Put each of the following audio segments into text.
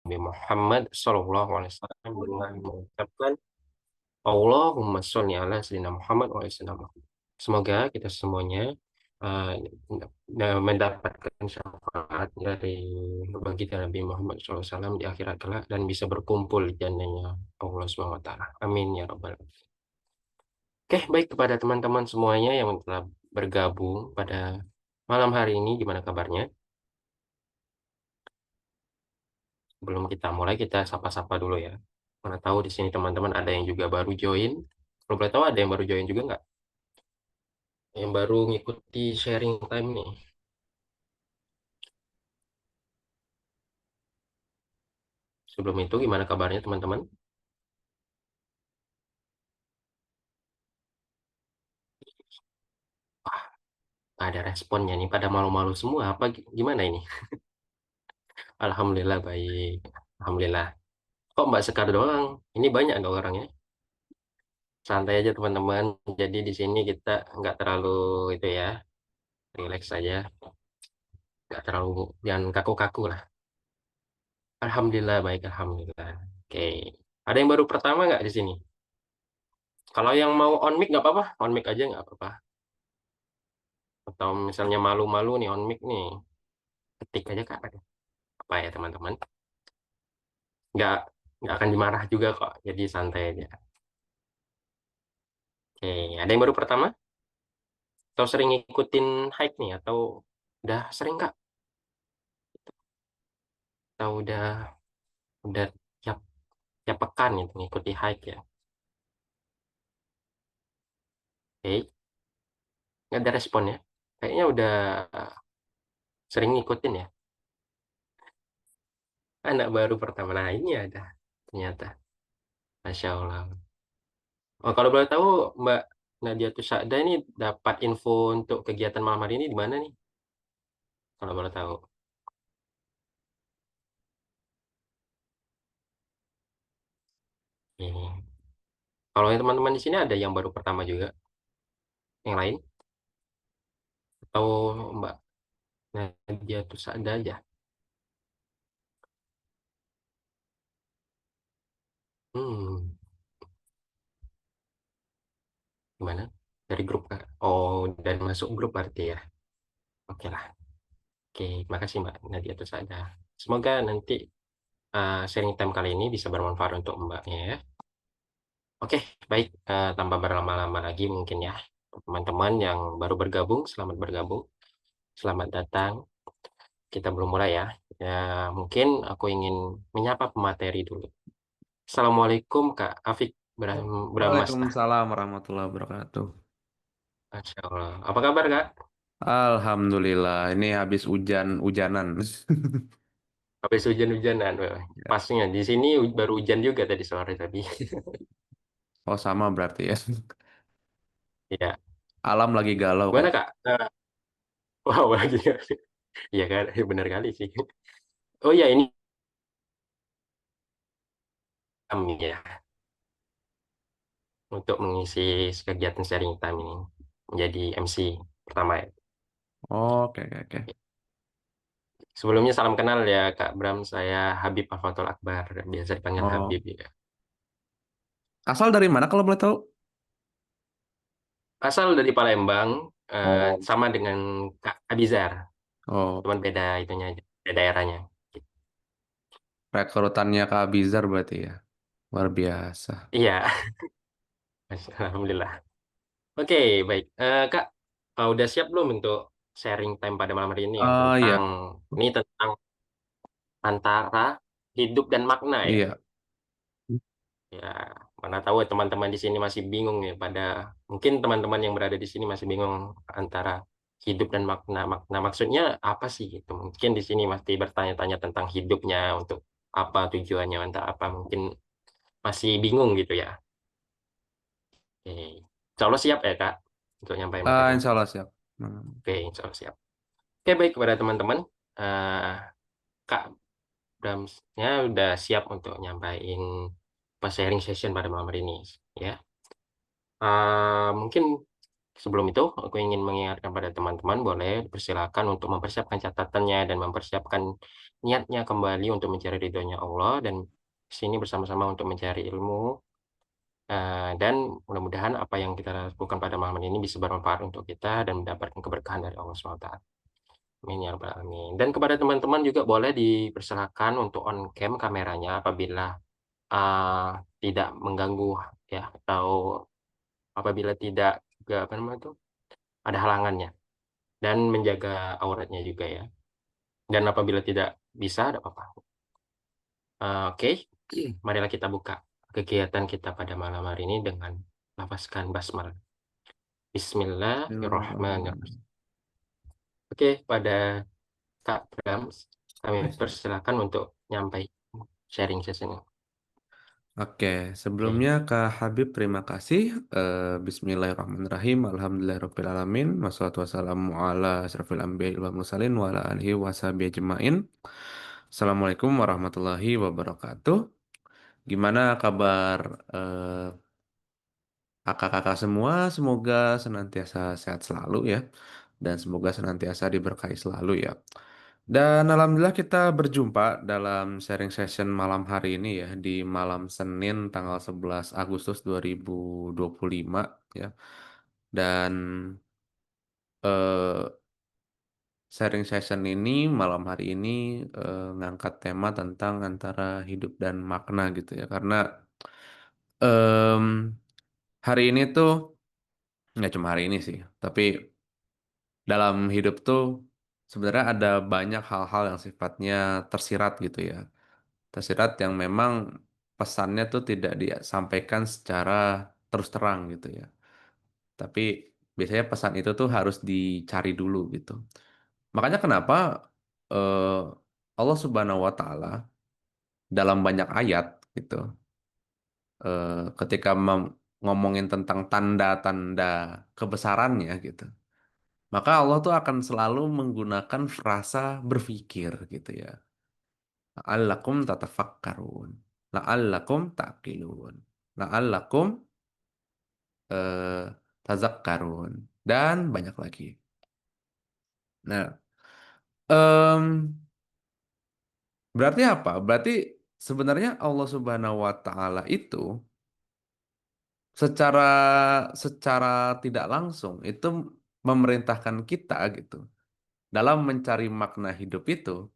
Nabi Muhammad Sallallahu Alaihi Wasallam dengan mengucapkan Allahumma sholli ala Sayyidina Muhammad wa ala Sayyidina Muhammad. Semoga kita semuanya uh, mendapatkan syafaat dari baginda Nabi Muhammad SAW di akhirat kelak dan bisa berkumpul di jannahnya Allah Subhanahu wa taala. Amin ya rabbal alamin. Oke, baik kepada teman-teman semuanya yang telah bergabung pada malam hari ini, gimana kabarnya? Sebelum kita mulai, kita sapa-sapa dulu ya. Mana tahu di sini teman-teman ada yang juga baru join. Kalau boleh tahu ada yang baru join juga nggak? Yang baru ngikuti sharing time nih. Sebelum itu gimana kabarnya teman-teman? Wah, nggak ada responnya nih. Pada malu-malu semua. Apa gimana ini? Alhamdulillah baik. Alhamdulillah. Kok Mbak Sekar doang? Ini banyak nggak orangnya? Santai aja teman-teman. Jadi di sini kita nggak terlalu itu ya, relax saja. Nggak terlalu jangan kaku-kaku lah. Alhamdulillah baik. Alhamdulillah. Oke. Ada yang baru pertama nggak di sini? Kalau yang mau on mic nggak apa-apa. On mic aja nggak apa-apa. Atau misalnya malu-malu nih on mic nih. Ketik aja Kak. Apa ya teman-teman? nggak nggak akan dimarah juga kok, jadi santai aja. Oke, ada yang baru pertama atau sering ngikutin hike nih atau udah sering kak, atau udah tiap tiap pekan gitu ngikuti hike ya. Oke, nggak ada respon ya, kayaknya udah sering ngikutin ya. Anak baru pertama, nah ini ada ternyata. Masya Allah. Oh, kalau boleh tahu Mbak Nadia Tusada ini dapat info untuk kegiatan malam hari ini di mana nih, kalau boleh tahu? Ini kalau yang teman-teman di sini ada yang baru pertama juga, yang lain atau Mbak Nadia Tusada aja? Hmm, gimana? Dari grup Kak? Oh, dan masuk grup berarti ya. Oke lah. Oke, makasih Mbak Nadia Tusada. Semoga nanti sharing time kali ini bisa bermanfaat untuk Mbaknya ya. Oke, baik. Tanpa berlama-lama lagi mungkin ya. Teman-teman yang baru bergabung, selamat bergabung. Selamat datang. Kita belum mulai ya. Ya, mungkin aku ingin menyapa pemateri dulu. Assalamualaikum Kak Afik Bramasta. Waalaikumsalam warahmatullahi wabarakatuh. Masya Allah. Apa kabar Kak? Alhamdulillah, ini habis hujan-hujanan. Habis hujan-hujanan. Wah, Ya. pasnya di sini baru hujan juga tadi sore tadi. Oh sama berarti ya. Ya, Alam lagi galau gimana kayak. Kak? Wow, lagi. Iya kan, benar kali sih. Oh ya, ini kami ya untuk mengisi kegiatan sharing time ini menjadi MC pertama ya. Oh, oke oke oke. Sebelumnya salam kenal ya Kak Bram, saya Habib Afatul Akbar, biasa dipanggil Oh, Habib ya. asal dari mana kalau boleh tahu? Asal dari Palembang, Oh, sama dengan Kak Abizar, oh, cuman beda itunya aja, beda daerahnya. rekrutannya Kak Bizar berarti ya. Luar biasa. Iya, Alhamdulillah. Oke, baik. Kak, udah siap belum untuk sharing time pada malam hari ini ya Oh tentang iya, tentang antara hidup dan makna ya. iya. Ya, mana tahu ya teman-teman di sini masih bingung ya mungkin teman-teman yang berada di sini masih bingung antara hidup dan makna. Makna maksudnya apa sih gitu. Mungkin di sini masih bertanya-tanya tentang hidupnya untuk apa tujuannya, untuk apa mungkin masih bingung gitu ya. Oke. Insya Allah siap ya Kak untuk nyampaikan materi. Insya Allah siap. Hmm. Oke, insya Allah siap. Oke, baik kepada teman-teman. eh Kak Bramsnya udah siap untuk nyampain pas sharing session pada malam hari ini. Ya, mungkin Sebelum itu, aku ingin mengingatkan pada teman-teman, boleh persilakan untuk mempersiapkan catatannya dan mempersiapkan niatnya kembali untuk mencari ridhonya Allah dan sini bersama-sama untuk mencari ilmu. Dan mudah-mudahan apa yang kita lakukan pada malam ini bisa bermanfaat untuk kita dan mendapatkan keberkahan dari Allah SWT. Amin ya rabbal alamin. Dan kepada teman-teman juga boleh dipersilakan untuk on cam kameranya apabila uh, tidak mengganggu ya, atau apabila tidak juga apa namanya itu ada halangannya, dan menjaga auratnya juga ya. Dan apabila tidak bisa, ada apa-apa. Oke, marilah kita buka kegiatan kita pada malam hari ini dengan lafazkan basmalah. Bismillahirrahmanirrahim. Bismillahirrahmanirrahim. Oke, pada Kak Brams, kami persilakan untuk nyampai sharing session. Oke, Oke, sebelumnya Kak Habib terima kasih. Bismillahirrahmanirrahim. Alhamdulillahirrahmanirrahim. Wassalatu wassalamu ala asrafil anbiya'i wal mursalin wa ala alihi wa sahbihi ajma'in. Assalamualaikum warahmatullahi wabarakatuh. Gimana kabar eh, kakak-kakak semua? Semoga senantiasa sehat selalu ya. Dan semoga senantiasa diberkahi selalu ya. Dan alhamdulillah kita berjumpa dalam sharing session malam hari ini ya di malam Senin tanggal 11 Agustus 2025 ya. Dan eh, sharing session ini malam hari ini ngangkat tema tentang antara hidup dan makna gitu ya. Karena em, hari ini tuh nggak cuma hari ini sih, tapi dalam hidup tuh sebenarnya ada banyak hal-hal yang sifatnya tersirat gitu ya. Tersirat yang memang pesannya tuh tidak disampaikan secara terus terang gitu ya. Tapi biasanya pesan itu tuh harus dicari dulu gitu. Makanya kenapa eh, Allah Subhanahu wa taala dalam banyak ayat gitu ketika ngomongin tentang tanda-tanda kebesarannya gitu. Maka Allah tuh akan selalu menggunakan frasa berpikir gitu ya. La'allakum tatafakkarun. La'allakum ta'qilun. La'allakum eh, tazakkarun. Dan banyak lagi. Nah, em, berarti apa? Berarti sebenarnya Allah Subhanahu wa taala itu secara secara tidak langsung itu memerintahkan kita gitu dalam mencari makna hidup itu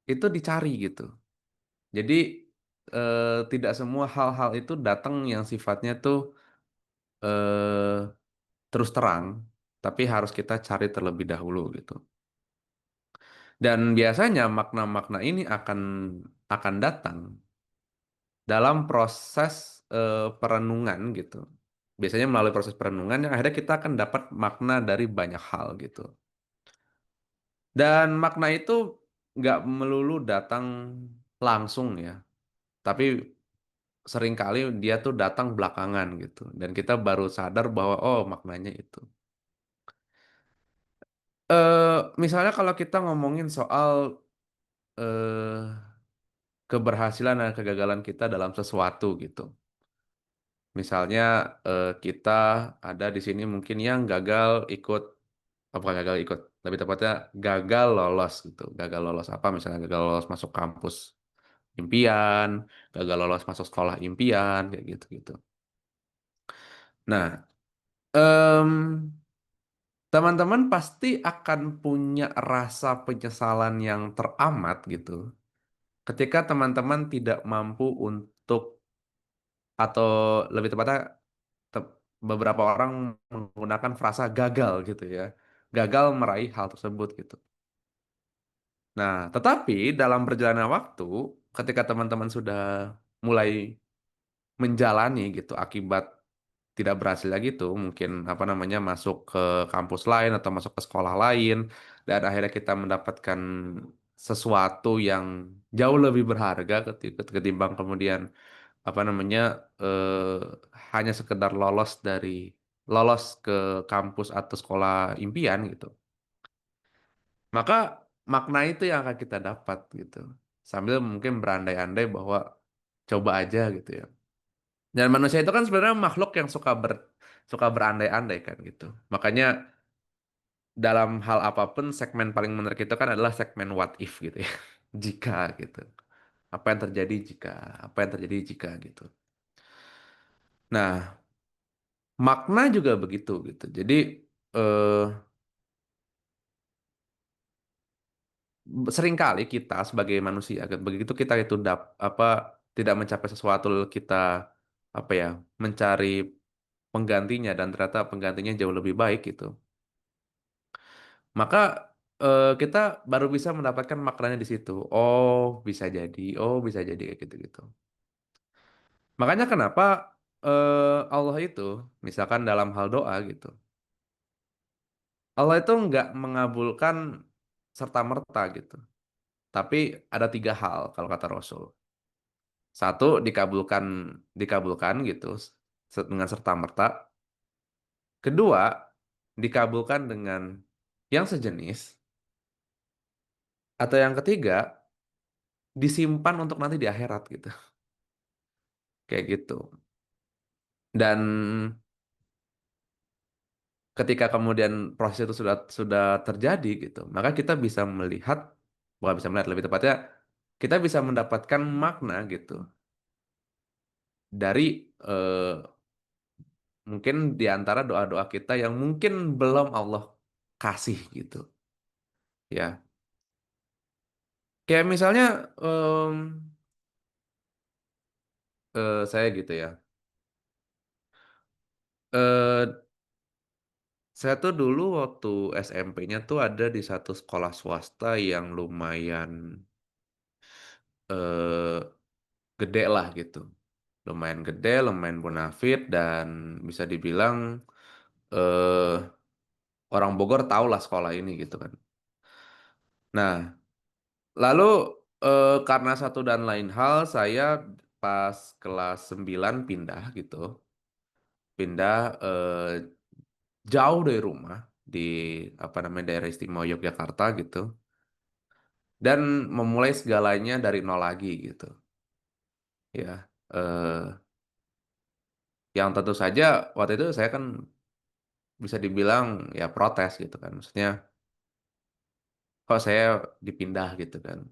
dicari gitu. Jadi tidak semua hal-hal itu datang yang sifatnya tuh eh, terus terang, tapi harus kita cari terlebih dahulu gitu. Dan biasanya makna-makna ini akan datang dalam proses perenungan gitu. Biasanya melalui proses perenungan yang akhirnya kita akan dapat makna dari banyak hal gitu. Dan makna itu nggak melulu datang langsung ya, tapi seringkali dia tuh datang belakangan gitu. Dan kita baru sadar bahwa oh maknanya itu. Misalnya kalau kita ngomongin soal eh, keberhasilan dan kegagalan kita dalam sesuatu gitu. Misalnya kita ada di sini mungkin yang gagal ikut, apa bukan gagal ikut, lebih tepatnya gagal lolos gitu. Gagal lolos apa? Misalnya gagal lolos masuk kampus impian, gagal lolos masuk sekolah impian, kayak gitu-gitu. Nah, em, teman-teman pasti akan punya rasa penyesalan yang teramat gitu ketika teman-teman tidak mampu untuk, atau lebih tepatnya te- beberapa orang menggunakan frasa gagal gitu ya. Gagal meraih hal tersebut gitu. Nah, tetapi dalam perjalanan waktu, ketika teman-teman sudah mulai menjalani gitu akibat tidak berhasilnya gitu, mungkin apa namanya masuk ke kampus lain atau masuk ke sekolah lain, dan akhirnya kita mendapatkan sesuatu yang jauh lebih berharga ketimbang kemudian apa namanya hanya sekedar lolos ke kampus atau sekolah impian gitu. Maka makna itu yang akan kita dapat gitu. Sambil mungkin berandai-andai bahwa coba aja gitu ya. Dan manusia itu kan sebenarnya makhluk yang suka suka berandai-andai kan gitu. Makanya dalam hal apapun segmen paling menarik itu kan adalah segmen what if gitu ya. Jika gitu. Apa yang terjadi jika, apa yang terjadi jika gitu. Nah, makna juga begitu gitu. Jadi eh, seringkali kita sebagai manusia gitu, begitu kita itu apa tidak mencapai sesuatu lalu kita apa ya mencari penggantinya dan ternyata penggantinya jauh lebih baik gitu. Maka kita baru bisa mendapatkan maknanya di situ. Oh bisa jadi kayak gitu-gitu. Makanya kenapa Allah itu, misalkan dalam hal doa gitu, Allah itu nggak mengabulkan serta-merta gitu. Tapi ada tiga hal kalau kata Rasul. Satu dikabulkan, dikabulkan gitu dengan serta-merta. Kedua dikabulkan dengan yang sejenis. Atau yang ketiga disimpan untuk nanti di akhirat gitu. Kayak gitu. Dan ketika kemudian proses itu sudah terjadi gitu, maka kita bisa melihat, bukan bisa melihat lebih tepatnya, kita bisa mendapatkan makna gitu dari mungkin di antara doa-doa kita yang mungkin belum Allah kasih gitu. Ya, kayak misalnya saya gitu ya. Eh, saya tuh dulu waktu SMP-nya tuh ada di satu sekolah swasta yang lumayan eh, gede lah gitu. Lumayan gede, lumayan bonafit dan bisa dibilang eh, orang Bogor tahu lah sekolah ini gitu kan. Nah, lalu karena satu dan lain hal saya pas kelas 9 pindah gitu. Pindah jauh dari rumah di apa namanya daerah istimewa Yogyakarta gitu. Dan memulai segalanya dari nol lagi gitu. Ya, yang tentu saja waktu itu saya kan bisa dibilang ya protes gitu kan. Maksudnya kok saya dipindah gitu kan.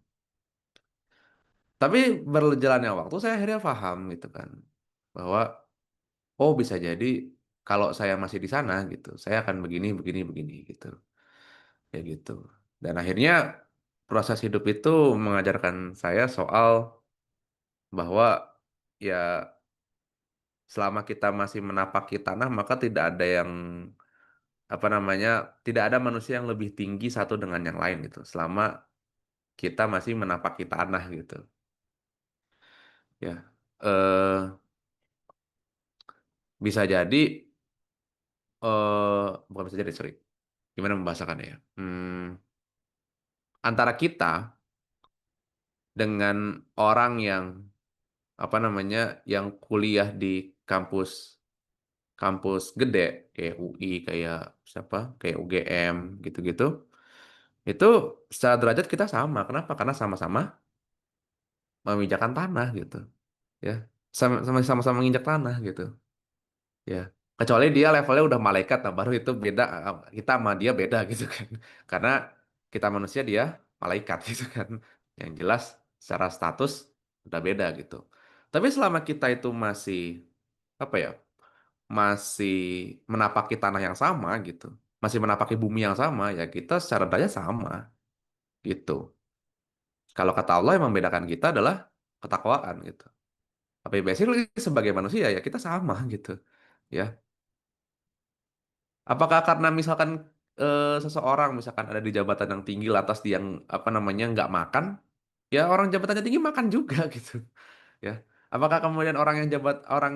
Tapi berjalannya waktu saya akhirnya paham gitu kan. Bahwa oh bisa jadi kalau saya masih di sana gitu, saya akan begini, begini, begini gitu. Kayak gitu. Dan akhirnya proses hidup itu mengajarkan saya soal bahwa ya selama kita masih menapaki tanah maka tidak ada yang apa namanya tidak ada manusia yang lebih tinggi satu dengan yang lain gitu. Selama kita masih menapaki tanah gitu. Ya, bisa jadi bukan bisa jadi sorry. Gimana membahasakannya ya? Antara kita dengan orang yang apa namanya yang kuliah di kampus kampus gede kayak UI kayak siapa kayak UGM gitu-gitu itu secara derajat kita sama. Kenapa? Karena sama-sama menginjakan tanah gitu ya sama-sama menginjak tanah gitu ya kecuali dia levelnya udah malaikat nah baru itu beda kita sama dia beda gitu kan karena kita manusia dia malaikat gitu kan yang jelas secara status udah beda gitu tapi selama kita itu masih apa ya masih menapaki tanah yang sama gitu masih menapaki bumi yang sama ya kita secara daya sama gitu kalau kata Allah yang membedakan kita adalah ketakwaan gitu tapi basically sebagai manusia ya kita sama gitu ya apakah karena misalkan seseorang misalkan ada di jabatan yang tinggi lantas dia yang apa namanya nggak makan, ya orang jabatannya tinggi makan juga gitu, ya. Apakah kemudian orang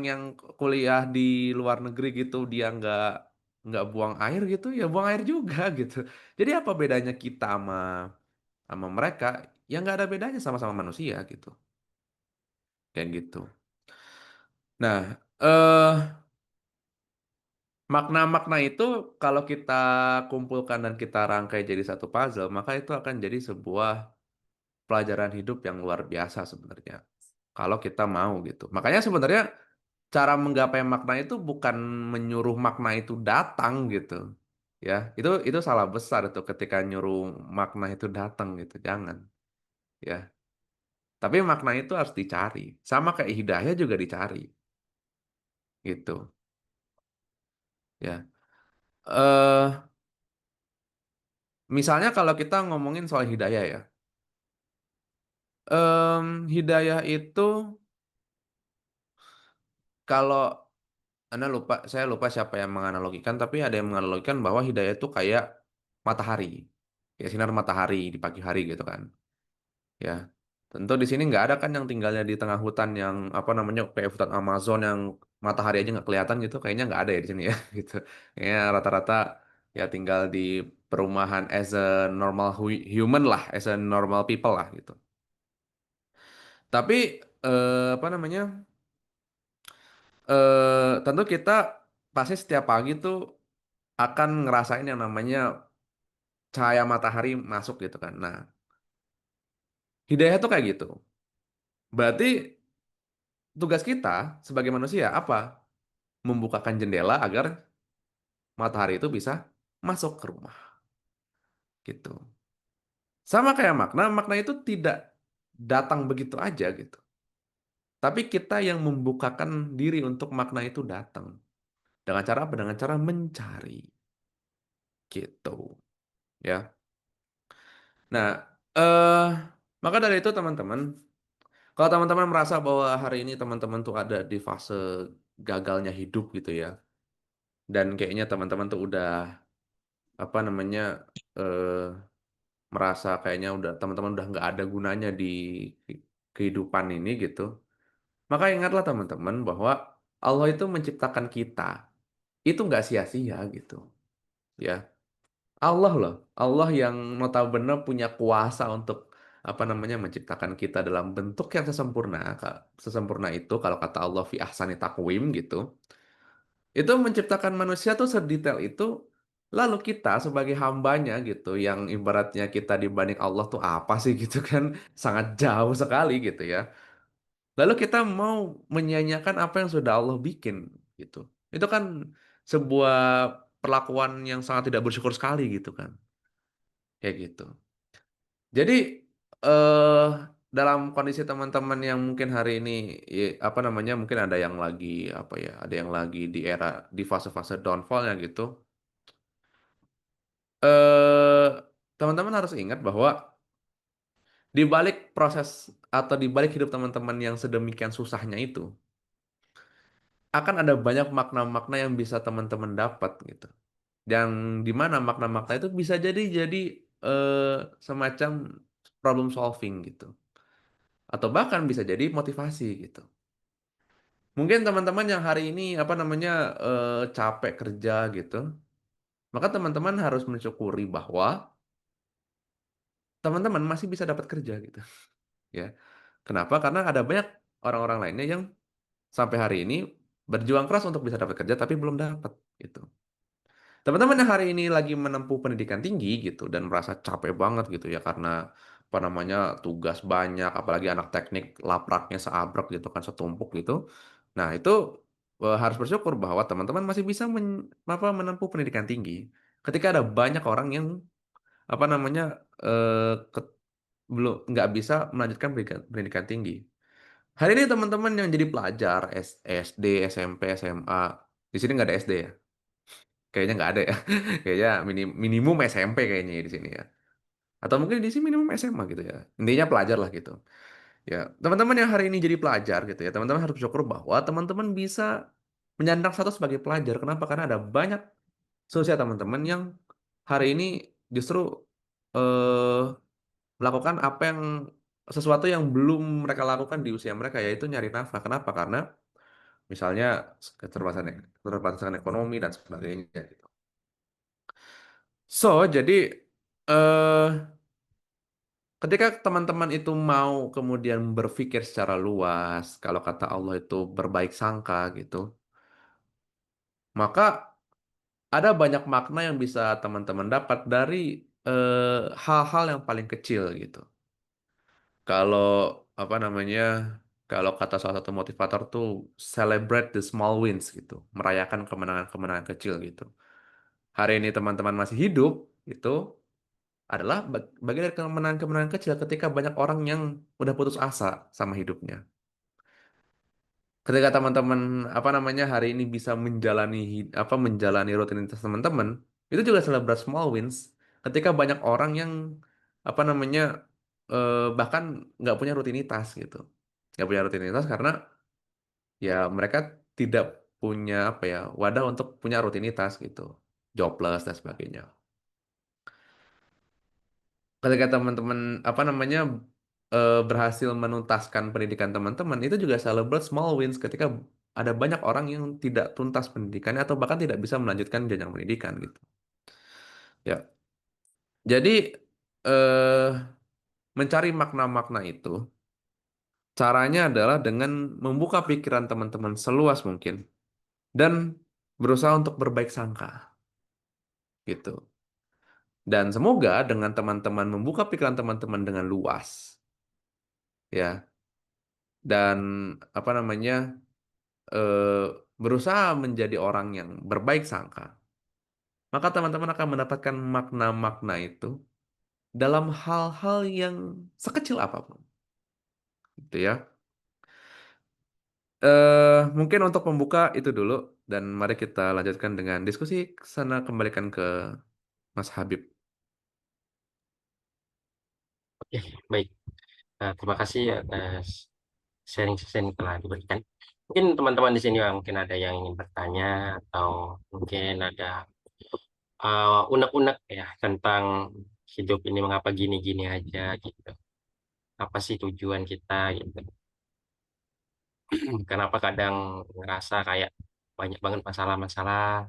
yang kuliah di luar negeri gitu dia nggak buang air gitu, ya buang air juga gitu. Jadi apa bedanya kita sama sama mereka? Ya nggak ada bedanya sama-sama manusia gitu, kayak gitu. Nah, makna-makna itu kalau kita kumpulkan dan kita rangkai jadi satu puzzle, maka itu akan jadi sebuah pelajaran hidup yang luar biasa sebenarnya. Kalau kita mau gitu. Makanya sebenarnya cara menggapai makna itu bukan menyuruh makna itu datang gitu. Ya, itu salah besar itu ketika nyuruh makna itu datang gitu. Jangan, ya. Tapi makna itu harus dicari. Sama kayak hidayah juga dicari, gitu. Ya. Misalnya kalau kita ngomongin soal hidayah ya. Hidayah itu kalau saya lupa siapa yang menganalogikan, tapi ada yang menganalogikan bahwa hidayah itu kayak matahari, kayak sinar matahari di pagi hari gitu kan, ya. Tentu di sini nggak ada kan yang tinggalnya di tengah hutan yang apa namanya kayak hutan Amazon yang matahari aja nggak kelihatan gitu, kayaknya nggak ada ya di sini ya, gitu. Kayaknya rata-rata ya tinggal di perumahan as a normal human lah, as a normal people lah gitu. Tapi apa namanya? Tentu kita pasti setiap pagi tuh akan ngerasain yang namanya cahaya matahari masuk gitu kan. Nah, hidayah tuh kayak gitu. Berarti tugas kita sebagai manusia apa? Membukakan jendela agar matahari itu bisa masuk ke rumah gitu. Sama kayak makna, makna itu tidak datang begitu aja gitu. Tapi kita yang membukakan diri untuk makna itu datang. Dengan cara apa? Dengan cara mencari gitu, ya. Nah, eh maka dari itu teman-teman, kalau teman-teman merasa bahwa hari ini teman-teman tuh ada di fase gagalnya hidup gitu ya, dan kayaknya teman-teman tuh udah apa namanya eh, merasa kayaknya udah teman-teman udah nggak ada gunanya di kehidupan ini gitu, maka ingatlah teman-teman bahwa Allah itu menciptakan kita itu nggak sia-sia gitu, ya. Allah loh, Allah yang notabene punya kuasa untuk apa namanya menciptakan kita dalam bentuk yang sesempurna, sesempurna itu kalau kata Allah fi ahsani taqwim gitu. Itu menciptakan manusia tuh sedetail itu, lalu kita sebagai hambanya gitu, yang ibaratnya kita dibanding Allah tuh apa sih gitu kan, sangat jauh sekali gitu ya. Lalu kita mau menyanyiakan apa yang sudah Allah bikin gitu. Itu kan sebuah perlakuan yang sangat tidak bersyukur sekali gitu kan, kayak gitu. Jadi eh dalam kondisi teman-teman yang mungkin hari ini apa namanya mungkin ada yang lagi apa ya ada yang lagi di era di fase-fase downfallnya gitu. eh Teman-teman harus ingat bahwa di balik proses atau di balik hidup teman-teman yang sedemikian susahnya itu akan ada banyak makna-makna yang bisa teman-teman dapat gitu. Yang dimana makna-makna itu bisa jadi eh, semacam problem solving gitu. Atau bahkan bisa jadi motivasi gitu. Mungkin teman-teman yang hari ini apa namanya capek kerja gitu, maka teman-teman harus mensyukuri bahwa teman-teman masih bisa dapat kerja gitu, ya. Kenapa? Karena ada banyak orang-orang lainnya yang sampai hari ini berjuang keras untuk bisa dapat kerja tapi belum dapat gitu. Teman-teman yang hari ini lagi menempuh pendidikan tinggi gitu dan merasa capek banget gitu ya karena apa namanya tugas banyak, apalagi anak teknik lapraknya seabrek gitu kan setumpuk gitu. Nah, itu harus bersyukur bahwa teman-teman masih bisa menempuh pendidikan tinggi. Ketika ada banyak orang yang apa namanya eh, ke- belum nggak bisa melanjutkan pendidikan tinggi. Hari ini teman-teman yang jadi pelajar SD, SMP, SMA, di sini nggak ada SD ya? Kayaknya nggak ada ya. Kayaknya minimum SMP kayaknya ya di sini ya. Atau mungkin di sini minimum SMA gitu ya. Intinya pelajar lah gitu. Ya, teman-teman yang hari ini jadi pelajar gitu ya, teman-teman harus bersyukur bahwa teman-teman bisa menyandang status sebagai pelajar. Kenapa? Karena ada banyak sosial teman-teman yang hari ini justru eh, melakukan apa yang sesuatu yang belum mereka lakukan di usia mereka, yaitu nyari nafkah. Kenapa? Karena misalnya keterbatasan ekonomi dan sebagainya gitu. So, jadi eh ketika teman-teman itu mau kemudian berpikir secara luas, kalau kata Allah itu berbaik sangka gitu, maka ada banyak makna yang bisa teman-teman dapat dari hal-hal yang paling kecil gitu. Kalau apa namanya? Kalau kata salah satu motivator tuh celebrate the small wins gitu, merayakan kemenangan-kemenangan kecil gitu. Hari ini teman-teman masih hidup itu adalah bagian dari kemenangan-kemenangan kecil ketika banyak orang yang udah putus asa sama hidupnya. Ketika teman-teman apa namanya hari ini bisa menjalani rutinitas teman-teman, itu juga celebrate small wins. Ketika banyak orang yang apa namanya bahkan nggak punya rutinitas gitu, nggak punya rutinitas karena ya mereka tidak punya apa ya wadah untuk punya rutinitas gitu, jobless dan sebagainya. Ketika teman-teman apa namanya berhasil menuntaskan pendidikan teman-teman itu juga celebrate small wins ketika ada banyak orang yang tidak tuntas pendidikannya atau bahkan tidak bisa melanjutkan jenjang pendidikan gitu. Ya, jadi eh, mencari makna-makna itu caranya adalah dengan membuka pikiran teman-teman seluas mungkin dan berusaha untuk berbaik sangka gitu. Dan semoga dengan teman-teman membuka pikiran teman-teman dengan luas ya dan apa namanya eh, berusaha menjadi orang yang berbaik sangka, maka teman-teman akan mendapatkan makna-makna itu dalam hal-hal yang sekecil apapun, gitu ya. Mungkin untuk pembuka itu dulu, dan mari kita lanjutkan dengan diskusi sana kembalikan ke Mas Habib. Oke, baik. Nah, terima kasih atas sharing-sharing yang telah diberikan. Mungkin teman-teman di sini mungkin ada yang ingin bertanya atau mungkin ada unek-unek ya tentang hidup ini mengapa gini-gini aja gitu. Apa sih tujuan kita gitu. Kenapa kadang ngerasa kayak banyak banget masalah-masalah.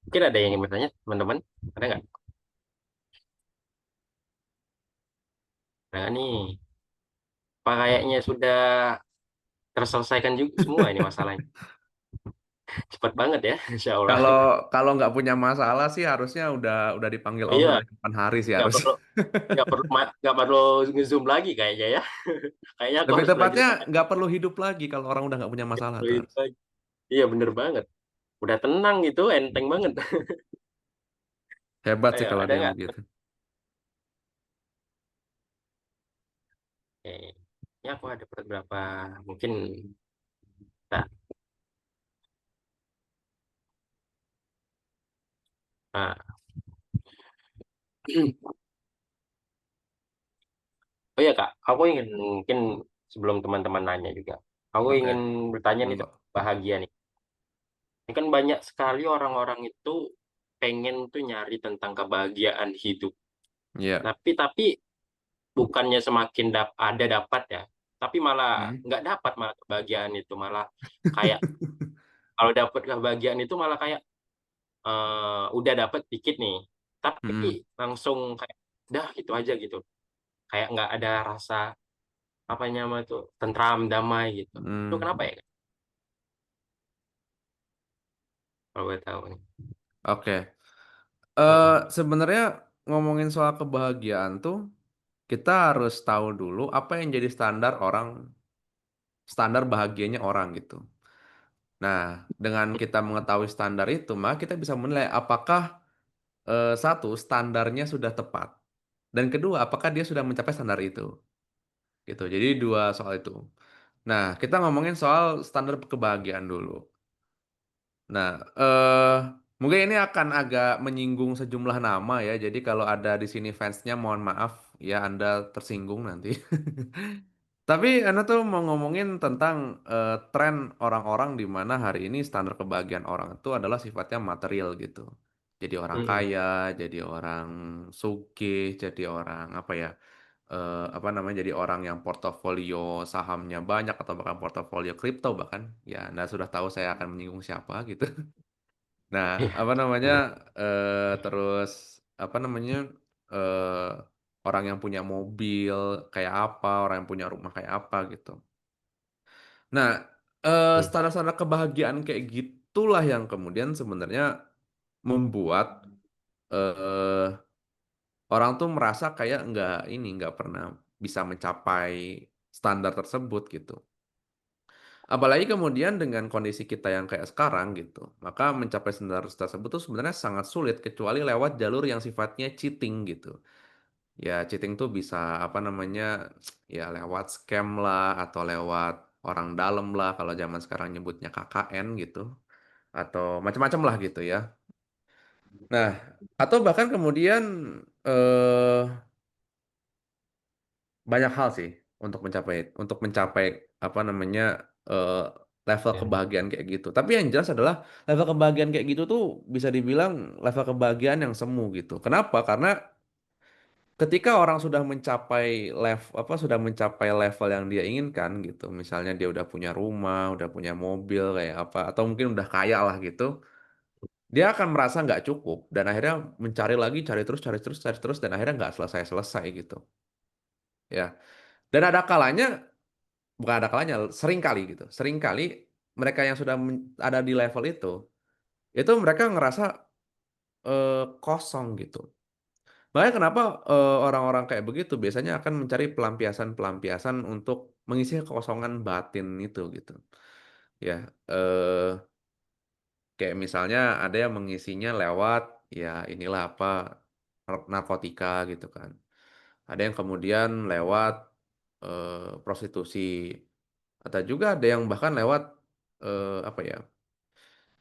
Mungkin ada yang ingin bertanya, teman-teman? Ada nggak? Ada nggak nih? Apa kayaknya sudah terselesaikan juga semua ini masalahnya. Cepat banget ya, Insya Allah. Kalau kalau nggak punya masalah sih harusnya udah dipanggil Oh Allah iya, dari kapan hari sih nggak harus. perlu nggak perlu nge-zoom lagi kayaknya ya. Kayaknya aku Lebih harus belajar tepatnya banyak. nggak perlu hidup lagi kalau orang udah nggak punya masalah tuh. Iya bener banget. Udah tenang gitu, enteng banget. Hebat sih Ayo, kalau ada ada yang nggak? begitu. Oke. Ini aku ada beberapa mungkin. Nah, nah. Oh iya Kak, aku ingin mungkin sebelum teman-teman nanya juga, aku ingin Oke, bertanya nih monggo. tentang bahagia nih. Ini kan banyak sekali orang-orang itu pengen tuh nyari tentang kebahagiaan hidup. Iya. Tapi bukannya semakin ada dapat ya, tapi malah Hmm. nggak dapat malah kebahagiaan itu malah kayak kalau dapat kebahagiaan itu malah kayak udah dapat dikit nih, tapi Hmm. langsung kayak dah gitu aja gitu, kayak nggak ada rasa apa nama tuh tentram damai gitu. Itu Hmm. kenapa ya? Kalau gue tahu nih. Oke. Mm-mm. Sebenarnya ngomongin soal kebahagiaan tuh kita harus tahu dulu apa yang jadi standar bahagianya orang gitu. Nah, dengan kita mengetahui standar itu, maka kita bisa menilai apakah satu standarnya sudah tepat dan kedua apakah dia sudah mencapai standar itu. Gitu. Jadi dua soal itu. Nah, kita ngomongin soal standar kebahagiaan dulu. Nah, mungkin ini akan agak menyinggung sejumlah nama ya. Jadi kalau ada di sini fansnya, mohon maaf ya Anda tersinggung nanti. Tapi Anda tuh mau ngomongin tentang tren orang-orang di mana hari ini standar kebahagiaan orang itu adalah sifatnya material gitu. Jadi orang Mm-mm. kaya, jadi orang sugih, jadi orang apa ya? Apa namanya? Jadi orang yang portofolio sahamnya banyak atau bahkan portofolio kripto bahkan. Ya, Anda sudah tahu saya akan menyinggung siapa gitu. Nah, Iya, apa namanya? bener. Terus apa namanya? eh Orang yang punya mobil kayak apa, orang yang punya rumah kayak apa gitu. Nah, Mm. standar-standar kebahagiaan kayak gitulah yang kemudian sebenarnya membuat eh orang tuh merasa kayak nggak pernah bisa mencapai. standar tersebut gitu. Apalagi kemudian dengan kondisi kita yang kayak sekarang gitu, maka mencapai standar tersebut tuh sebenarnya sangat sulit kecuali lewat jalur yang sifatnya cheating gitu. Ya cheating tuh bisa apa namanya ya lewat scam lah atau lewat orang dalam lah kalau zaman sekarang nyebutnya KKN gitu atau macam-macam lah gitu ya. Nah, atau bahkan kemudian eh banyak hal sih untuk mencapai apa namanya eh, level Ya. kebahagiaan kayak gitu. Tapi yang jelas adalah level kebahagiaan kayak gitu tuh bisa dibilang level kebahagiaan yang semu gitu. Kenapa? Karena ketika orang sudah mencapai level yang dia inginkan gitu, misalnya dia udah punya rumah, udah punya mobil kayak apa, atau mungkin udah kaya lah gitu, dia akan merasa nggak cukup dan akhirnya mencari lagi, cari terus, cari terus, cari terus, dan akhirnya nggak selesai-selesai gitu. Ya, dan ada kalanya, bukan ada kalanya, sering kali gitu, sering kali mereka yang sudah ada di level itu mereka ngerasa kosong gitu. Makanya kenapa orang-orang kayak begitu biasanya akan mencari pelampiasan-pelampiasan untuk mengisi kekosongan batin itu gitu. Ya, kayak misalnya ada yang mengisinya lewat ya inilah apa narkotika gitu kan. Ada yang kemudian lewat prostitusi atau juga ada yang bahkan lewat apa ya?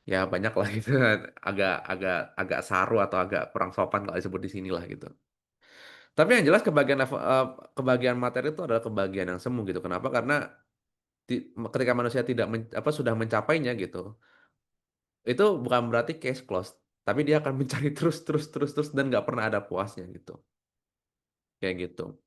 Ya banyak lah gitu. Agak agak agak saru atau agak kurang sopan kalau disebut di sini lah gitu. Tapi yang jelas kebahagiaan materi itu adalah kebahagiaan yang semu gitu. Kenapa? Karena ketika manusia tidak sudah mencapainya gitu, itu bukan berarti case closed, tapi dia akan mencari terus terus terus terus dan nggak pernah ada puasnya gitu. Kayak gitu.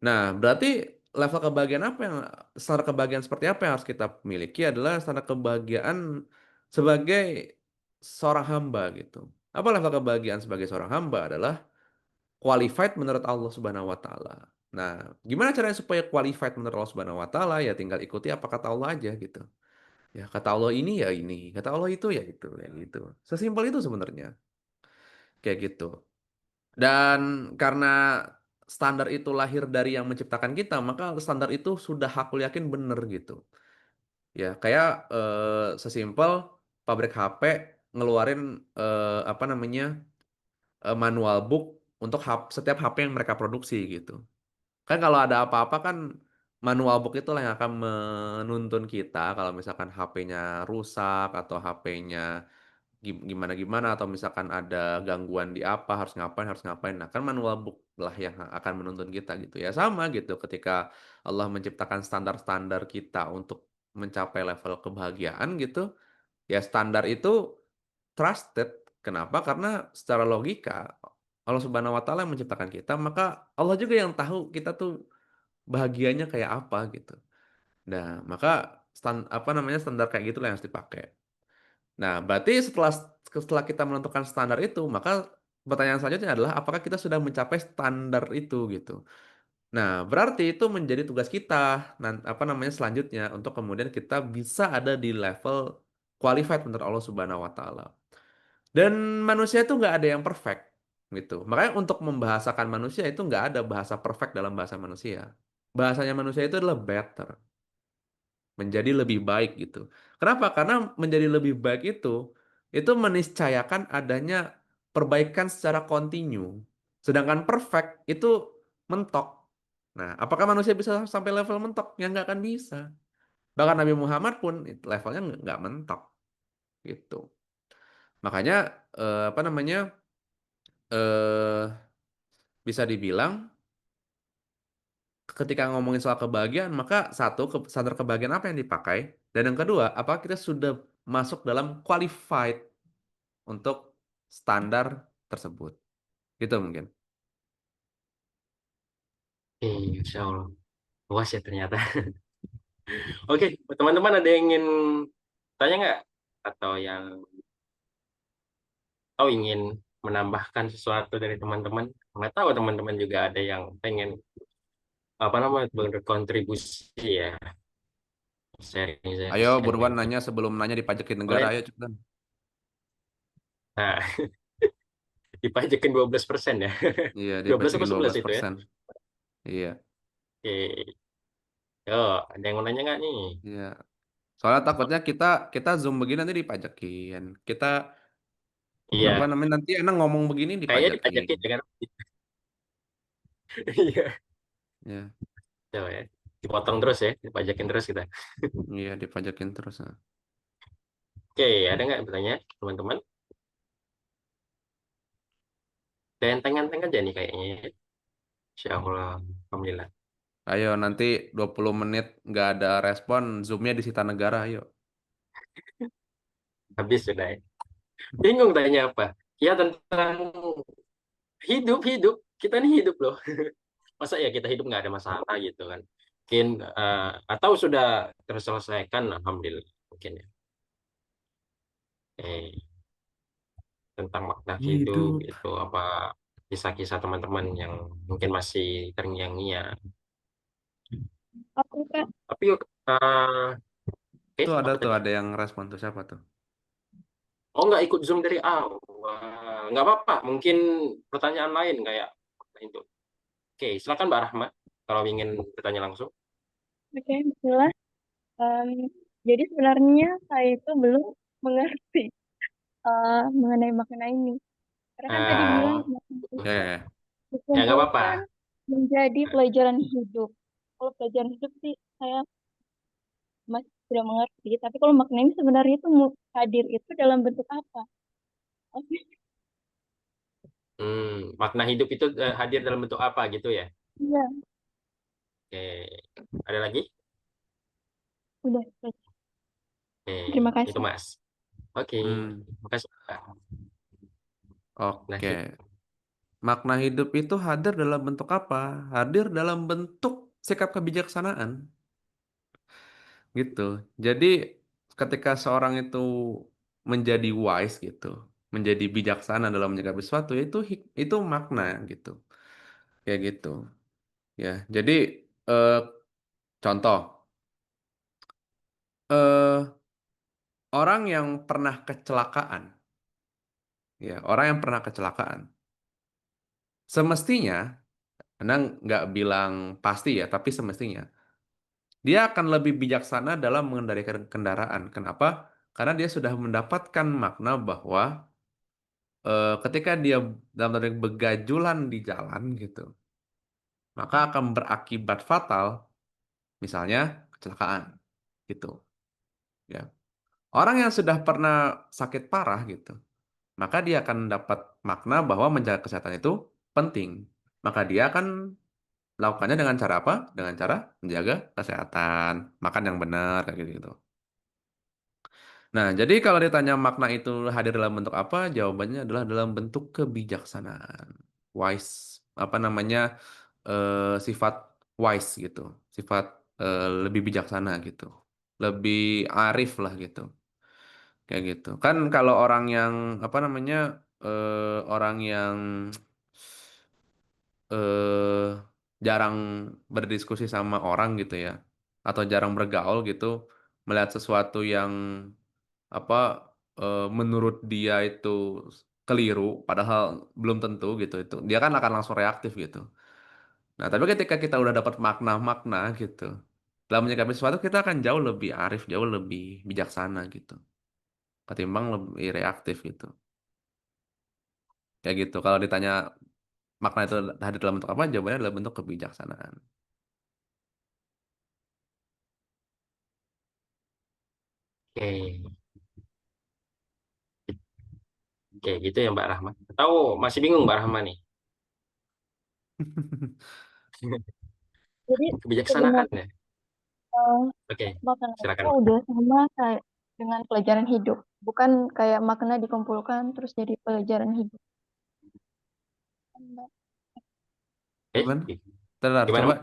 Nah, berarti level kebahagiaan apa yang standar kebahagiaan seperti apa yang harus kita miliki adalah standar kebahagiaan sebagai seorang hamba gitu. Apa level kebahagiaan sebagai seorang hamba adalah qualified menurut Allah Subhanahu wa taala. Nah, gimana caranya supaya qualified menurut Allah Subhanahu wa taala? Ya tinggal ikuti apa kata Allah aja gitu. Ya kata Allah ini ya ini, kata Allah itu ya itu, ya gitu. Sesimpel itu sebenarnya. Kayak gitu. Dan karena standar itu lahir dari yang menciptakan kita, maka standar itu sudah aku yakin bener gitu. Ya, kayak sesimpel pabrik HP ngeluarin apa namanya manual book untuk setiap HP yang mereka produksi gitu. Kan kalau ada apa-apa kan manual book itulah yang akan menuntun kita kalau misalkan HP-nya rusak atau HP-nya gimana-gimana atau misalkan ada gangguan di apa harus ngapain. Nah, kan manual book lah yang akan menuntun kita gitu. Ya sama gitu ketika Allah menciptakan standar-standar kita untuk mencapai level kebahagiaan gitu. Ya standar itu trusted. Kenapa? Karena secara logika Allah Subhanahu wa taala yang menciptakan kita, maka Allah juga yang tahu kita tuh bahagianya kayak apa gitu. Nah, maka apa namanya standar kayak gitu yang harus dipakai. Nah, berarti setelah setelah kita menentukan standar itu, maka pertanyaan selanjutnya adalah apakah kita sudah mencapai standar itu gitu. Nah, berarti itu menjadi tugas kita apa namanya selanjutnya untuk kemudian kita bisa ada di level qualified menurut Allah Subhanahu wa taala. Dan manusia itu nggak ada yang perfect gitu. Makanya untuk membahasakan manusia itu nggak ada bahasa perfect dalam bahasa manusia. Bahasanya manusia itu adalah better, menjadi lebih baik gitu. Kenapa? Karena menjadi lebih baik itu meniscayakan adanya perbaikan secara kontinu. Sedangkan perfect itu mentok. Nah, apakah manusia bisa sampai level mentok? Ya nggak akan bisa. Bahkan Nabi Muhammad pun levelnya nggak mentok gitu. Makanya apa namanya eh bisa dibilang ketika ngomongin soal kebahagiaan, maka satu, standar kebahagiaan apa yang dipakai? Dan yang kedua, apakah kita sudah masuk dalam qualified untuk standar tersebut? Gitu mungkin. Insya Allah. Luas ya ternyata. Oke, teman-teman ada yang ingin tanya nggak? Atau yang ingin menambahkan sesuatu dari teman-teman? Nggak tahu teman-teman juga ada yang pengen apa namanya berkontribusi ya, Ayo buruan sharing-sharing. nanya sebelum nanya dipajakin negara, Boleh. ayo cepetan. Nah, dipajakin 12% ya. Iya, 12 apa dipajakin 11 itu ya? 12%. Iya. Oke. Yo, ada yang mau nanya nggak nih? Ya. Soalnya takutnya kita kita Zoom begini nanti dipajakin. Kita apa Iya, namanya nanti enak ngomong begini kayaknya dipajakin. dipajakin ya kan? Iya, Ya, coba ya. Dipotong terus ya, dipajakin terus kita. iya dipajakin terus. Nah. Oke, ada nggak yang bertanya, teman-teman? Dan enteng-enteng aja nih kayaknya ya. Insya Allah, Alhamdulillah. Ayo nanti 20 menit nggak ada respon, Zoom-nya disita negara, ayo. Habis sudah ya. Bingung tanya apa? Ya tentang hidup. Kita nih hidup loh. Masa ya kita hidup nggak ada masalah gitu kan? Mungkin atau sudah terselesaikan, Alhamdulillah. Mungkin ya. Tentang makna hidup Hidup. itu apa kisah-kisah teman-teman yang mungkin masih terngiang-ngiang. Aku Kak, Tapi yuk, Tuh ada apa tuh tadi? ada yang respon tuh siapa tuh? Oh nggak ikut Zoom dari awal. Nggak apa-apa. Mungkin pertanyaan lain kayak itu. Oke, silakan Mbak Rahma kalau ingin bertanya langsung. oke, bismillah. Em, jadi sebenarnya saya itu belum mengerti mengenai makna ini. Karena kan tadi bilang Ah, makna Ya, itu ya, ya. ya nggak dikumpulkan apa-apa. menjadi pelajaran hidup. Kalau pelajaran hidup sih saya masih tidak mengerti. Tapi kalau makna ini sebenarnya itu hadir itu dalam bentuk apa? Oke, Makna hidup itu hadir dalam bentuk apa gitu ya? iya, Oke, ada lagi? udah. Oke, Terima itu kasih. Mas. Oke, Hmm, makasih. Pak. Nah, oke. Makna hidup itu hadir dalam bentuk apa? Hadir dalam bentuk sikap kebijaksanaan, gitu. Jadi ketika seorang itu menjadi wise gitu, menjadi bijaksana dalam menyikapi sesuatu, itu makna gitu. Kayak gitu. Ya. Jadi eh, contoh eh orang yang pernah kecelakaan, ya, orang yang pernah kecelakaan, semestinya, Anda nggak bilang pasti ya, tapi semestinya, dia akan lebih bijaksana dalam mengendalikan kendaraan. Kenapa? Karena dia sudah mendapatkan makna bahwa ketika dia dalam tanda kutip begajulan di jalan gitu, maka akan berakibat fatal, misalnya kecelakaan, gitu. Ya. Orang yang sudah pernah sakit parah gitu, maka dia akan dapat makna bahwa menjaga kesehatan itu penting. Maka dia akan melakukannya dengan cara apa? Dengan cara menjaga kesehatan, makan yang benar, kayak gitu. Nah, jadi kalau ditanya makna itu hadir dalam bentuk apa? Jawabannya adalah dalam bentuk kebijaksanaan. Wise, apa namanya, sifat wise gitu. Sifat lebih bijaksana gitu. Lebih arif lah gitu. Kayak gitu. Kan kalau orang yang apa namanya orang yang eh jarang berdiskusi sama orang gitu ya, atau jarang bergaul gitu, melihat sesuatu yang apa menurut dia itu keliru, padahal belum tentu gitu itu, dia kan akan langsung reaktif gitu. Nah, tapi ketika kita udah dapat makna-makna gitu, dalam menyikapi sesuatu kita akan jauh lebih arif, jauh lebih bijaksana gitu, ketimbang lebih reaktif gitu. Ya gitu. Kalau ditanya makna itu hadir dalam bentuk apa? Jawabannya adalah bentuk kebijaksanaan. oke, oke gitu ya Mbak Rahma. Tahu masih bingung Mbak Rahma nih? Jadi Kebijaksanaan sebenarnya ya. eh, Oke, makna itu silakan Mbak. udah sama kayak dengan pelajaran hidup. Bukan kayak makna dikumpulkan terus jadi pelajaran hidup. Gimana? Gitu. Bentar, Gimana coba Mbak?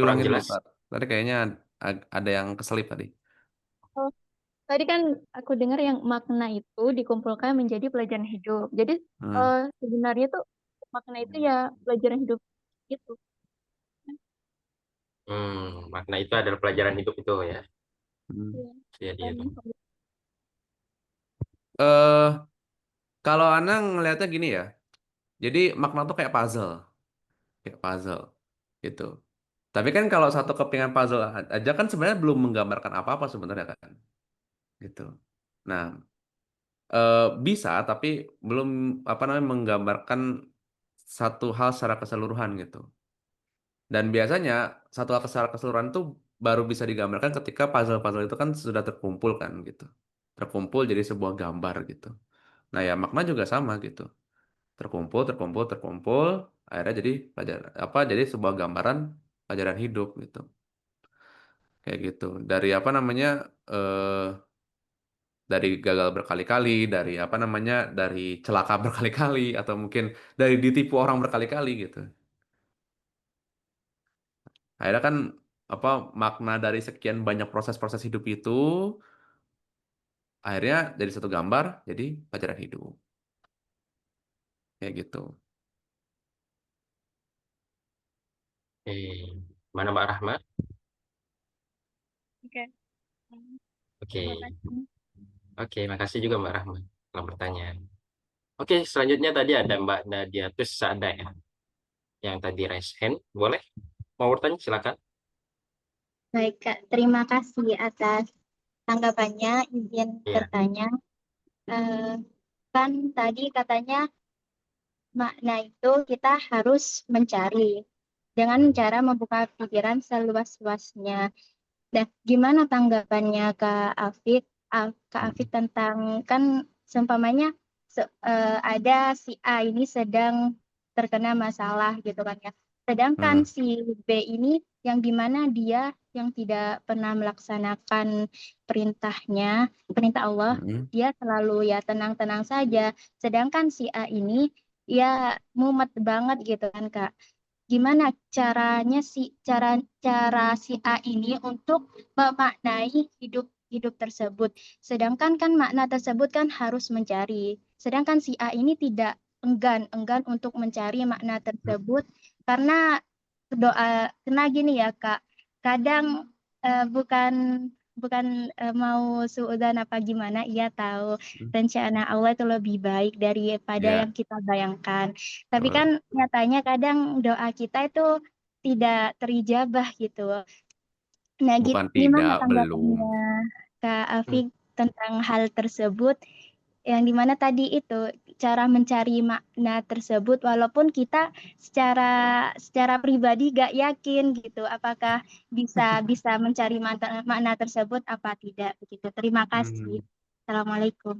Kurang diulangi dulu, jelas? Tar. Tadi kayaknya ada yang keselip tadi. Oh, tadi kan aku dengar yang makna itu dikumpulkan menjadi pelajaran hidup. Jadi Hmm. sebenarnya tuh makna itu ya pelajaran hidup itu. Makna itu adalah pelajaran hidup itu ya. Iya. Hmm. Jadi itu. Dan eh Kalau Ana ngelihatnya gini ya. Jadi makna tuh kayak puzzle gitu. Tapi kan kalau satu kepingan puzzle aja kan sebenarnya belum menggambarkan apa-apa sebenarnya kan, gitu. Nah, bisa tapi belum apa namanya menggambarkan satu hal secara keseluruhan gitu. Dan biasanya satu hal secara keseluruhan itu baru bisa digambarkan ketika puzzle-puzzle itu kan sudah terkumpul kan gitu. Terkumpul jadi sebuah gambar gitu. Nah ya makna juga sama gitu. Terkumpul, terkumpul, terkumpul, akhirnya jadi pelajaran apa? Jadi sebuah gambaran pelajaran hidup gitu. Kayak gitu. Dari apa namanya? Dari gagal berkali-kali, dari apa namanya? Dari celaka berkali-kali atau mungkin dari ditipu orang berkali-kali gitu. Akhirnya kan apa makna dari sekian banyak proses-proses hidup itu akhirnya jadi satu gambar, jadi pelajaran hidup. Kayak gitu. Eh, mana Mbak Rahma? Oke, Oke, terima kasih. oke, makasih juga Mbak Rahma telah bertanya. Oke, selanjutnya tadi ada Mbak Nadia Tus Sada ya, yang tadi raise hand. Boleh? Mau bertanya? Silakan. Baik, Kak. Terima kasih atas tanggapannya. Izin Iya. bertanya. Eh, kan tadi katanya makna itu kita harus mencari dengan Hmm. cara membuka pikiran seluas-luasnya. Dan gimana tanggapannya Kak Afid tentang kan seumpamanya ada si A ini sedang terkena masalah gitu kan ya. Sedangkan Hmm. si B ini yang dimana dia yang tidak pernah melaksanakan perintahnya, perintah Allah, Hmm. dia selalu ya tenang-tenang saja. Sedangkan si A ini ya mumet banget gitu kan Kak. Gimana caranya cara cara si A ini untuk memaknai hidup hidup tersebut. Sedangkan kan makna tersebut kan harus mencari. Sedangkan si A ini tidak enggan untuk mencari makna tersebut karena karena gini ya Kak. Kadang bukan bukan mau suudzon apa gimana, ia tahu Hmm. rencana Allah itu lebih baik daripada yang Ya, kita bayangkan. Tapi kan betul. nyatanya kadang doa kita itu tidak terijabah gitu. Nah, Bukan gimana tidak, belum. tanggapannya Kak Hmm. Afik tentang hal tersebut? Yang dimana tadi itu cara mencari makna tersebut, walaupun kita secara secara pribadi gak yakin gitu, apakah bisa bisa mencari makna tersebut apa tidak begitu. Terima kasih. Hmm. Assalamualaikum.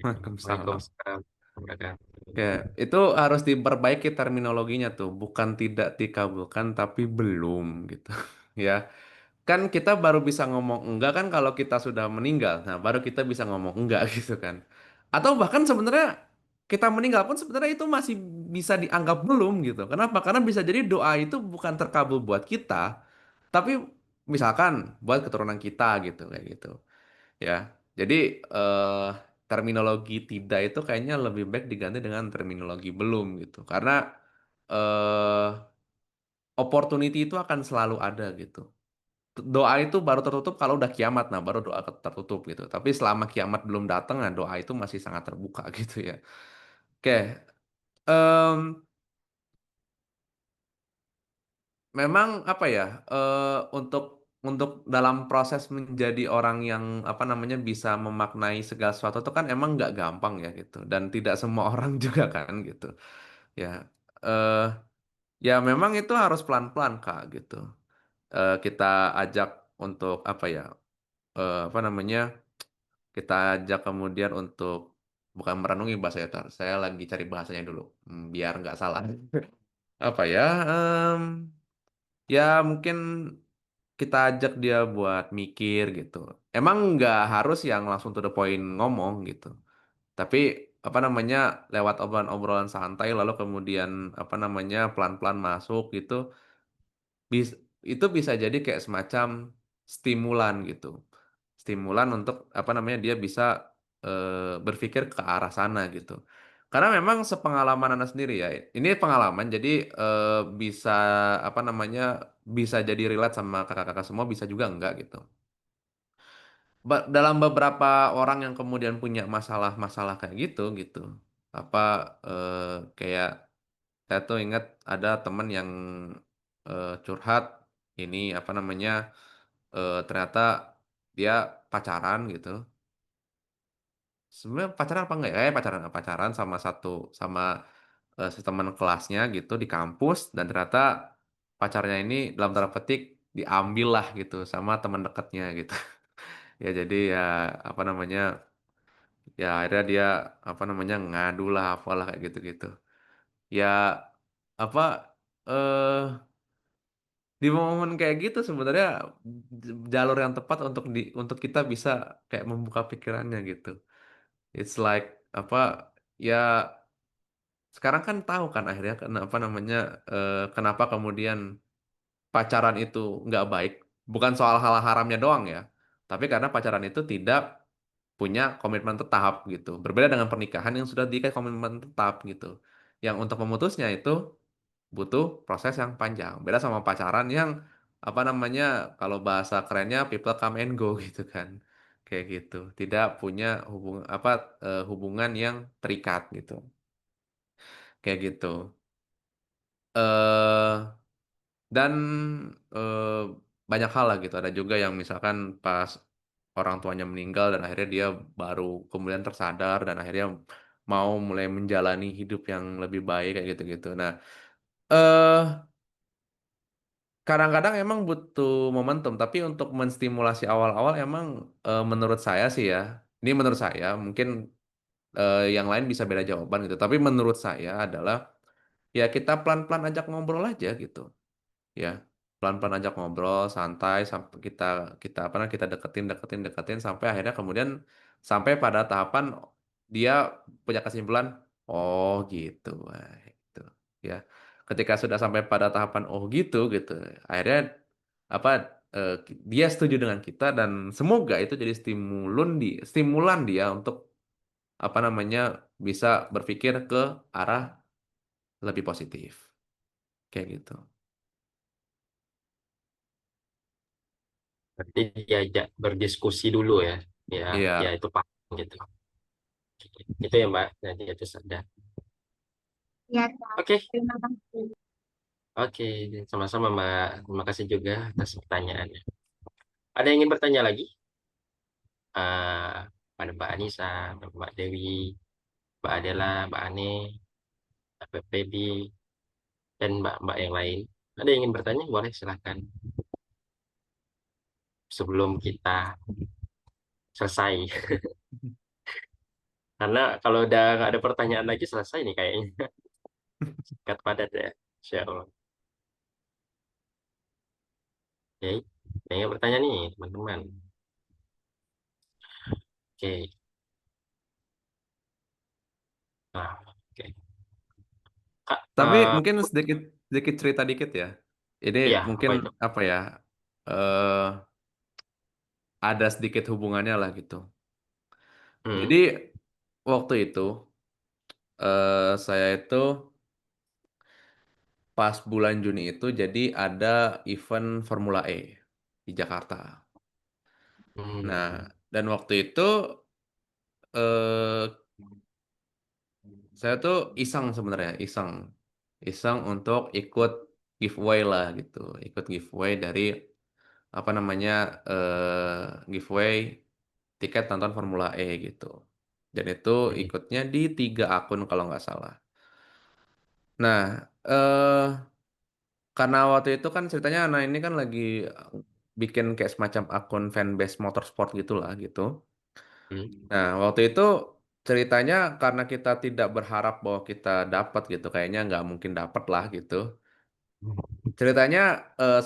Waalaikumsalam. Waalaikumsalam. Wabarakatuh. Oke, itu harus diperbaiki terminologinya tuh, bukan tidak dikabulkan tapi belum gitu. Ya, kan kita baru bisa ngomong enggak kan kalau kita sudah meninggal. Nah, baru kita bisa ngomong enggak gitu kan. Atau bahkan sebenarnya kita meninggal pun sebenarnya itu masih bisa dianggap belum gitu. Kenapa? Karena bisa jadi doa itu bukan terkabul buat kita, tapi misalkan buat keturunan kita gitu kayak gitu. Ya. Jadi eh, terminologi tidak itu kayaknya lebih baik diganti dengan terminologi belum gitu. Karena eh opportunity itu akan selalu ada gitu. Doa itu baru tertutup kalau udah kiamat, nah baru doa tertutup gitu. Tapi selama kiamat belum datang, nah doa itu masih sangat terbuka gitu ya. Oke, em, memang apa ya? Untuk dalam proses menjadi orang yang apa namanya bisa memaknai segala sesuatu itu kan emang nggak gampang ya gitu. Dan tidak semua orang juga kan gitu. Ya, eh ya memang itu harus pelan-pelan Kak gitu. Kita ajak untuk apa ya? Apa namanya? Kita ajak kemudian untuk bukan merenungi bahasa itu. Saya lagi cari bahasanya dulu, biar nggak salah. Apa ya? Ya mungkin kita ajak dia buat mikir gitu. Emang nggak harus yang langsung to the point ngomong gitu. Tapi apa namanya lewat obrolan-obrolan santai lalu kemudian apa namanya pelan-pelan masuk gitu. Bis- itu bisa jadi kayak semacam stimulan gitu. Stimulan untuk apa namanya dia bisa berpikir ke arah sana gitu. Karena memang sepengalaman Anda sendiri ya, ini pengalaman jadi bisa apa namanya bisa jadi relate sama kakak-kakak semua bisa juga enggak gitu. Dalam beberapa orang yang kemudian punya masalah-masalah kayak gitu gitu. Apa kayak saya tuh ingat ada temen yang curhat ini apa namanya ternyata dia pacaran gitu. Sebenarnya pacaran apa enggak ya? Pacaran sama teman kelasnya gitu di kampus dan ternyata pacarnya ini dalam tanda petik diambil lah gitu sama teman dekatnya gitu. Ya jadi ya apa namanya ya akhirnya dia apa namanya ngadu lah apalah kayak gitu-gitu. Ya apa eh di momen kayak gitu sebenarnya jalur yang tepat untuk kita bisa kayak membuka pikirannya gitu. It's like apa ya sekarang kan tahu kan akhirnya kenapa namanya kenapa kemudian pacaran itu nggak baik. Bukan soal hal haramnya doang ya, tapi karena pacaran itu tidak punya komitmen tetap gitu. Berbeda dengan pernikahan yang sudah diikat komitmen tetap gitu. Yang untuk memutusnya itu butuh proses yang panjang. Beda sama pacaran yang apa namanya kalau bahasa kerennya people come and go gitu kan. Kayak gitu. Tidak punya hubungan yang terikat gitu. Kayak gitu. eh dan eh, banyak hal lah gitu. Ada juga yang misalkan pas orang tuanya meninggal dan akhirnya dia baru kemudian tersadar dan akhirnya mau mulai menjalani hidup yang lebih baik kayak gitu-gitu. Nah, eh kadang-kadang emang butuh momentum, tapi untuk menstimulasi awal-awal emang menurut saya sih ya, ini menurut saya, mungkin yang lain bisa beda jawaban gitu. Tapi menurut saya adalah ya kita pelan-pelan ajak ngobrol aja gitu. Ya pelan-pelan ajak ngobrol santai sampai kita kita apa namanya kita deketin sampai akhirnya kemudian sampai pada tahapan dia punya kesimpulan oh gitu wah, gitu ya ketika sudah sampai pada tahapan oh gitu gitu akhirnya apa eh, dia setuju dengan kita dan semoga itu jadi stimulan dia untuk apa namanya bisa berpikir ke arah lebih positif kayak gitu. Berarti diajak berdiskusi dulu ya. Ya, ya Iya. itu Pak gitu. Itu ya Mbak, jadi itu sudah. Ya, Kak. Oke, Terima kasih. oke, sama-sama Mbak. Terima kasih juga atas pertanyaannya. Ada yang ingin bertanya lagi? Eh, pada Mbak Anissa, Mbak Dewi, Mbak Adela, Mbak Ane, Mbak Feby, dan Mbak-Mbak yang lain. Ada yang ingin bertanya? Boleh silahkan. Sebelum kita selesai. Karena kalau udah nggak ada pertanyaan lagi selesai nih kayaknya. Singkat padat ya. Insya Allah. Oke, ada yang bertanya nih teman-teman. Oke, nah, oke. Kak, Tapi mungkin sedikit sedikit cerita dikit ya. Ini iya apa mungkin itu? apa ya? eh ada sedikit hubungannya lah gitu. Hmm, Jadi waktu itu saya itu pas bulan Juni itu jadi ada event Formula E di Jakarta. Nah, hmm, dan waktu itu eh saya tuh iseng sebenarnya, iseng untuk ikut giveaway lah gitu, ikut giveaway dari apa namanya giveaway tiket nonton Formula E gitu. Dan itu hmm, ikutnya di 3 akun kalau nggak salah. Nah, karena waktu itu kan ceritanya anak ini kan lagi bikin kayak semacam akun fanbase motorsport gitulah gitu. hmm, Nah, waktu itu ceritanya karena kita tidak berharap bahwa kita dapat gitu, kayaknya nggak mungkin dapat lah gitu. Ceritanya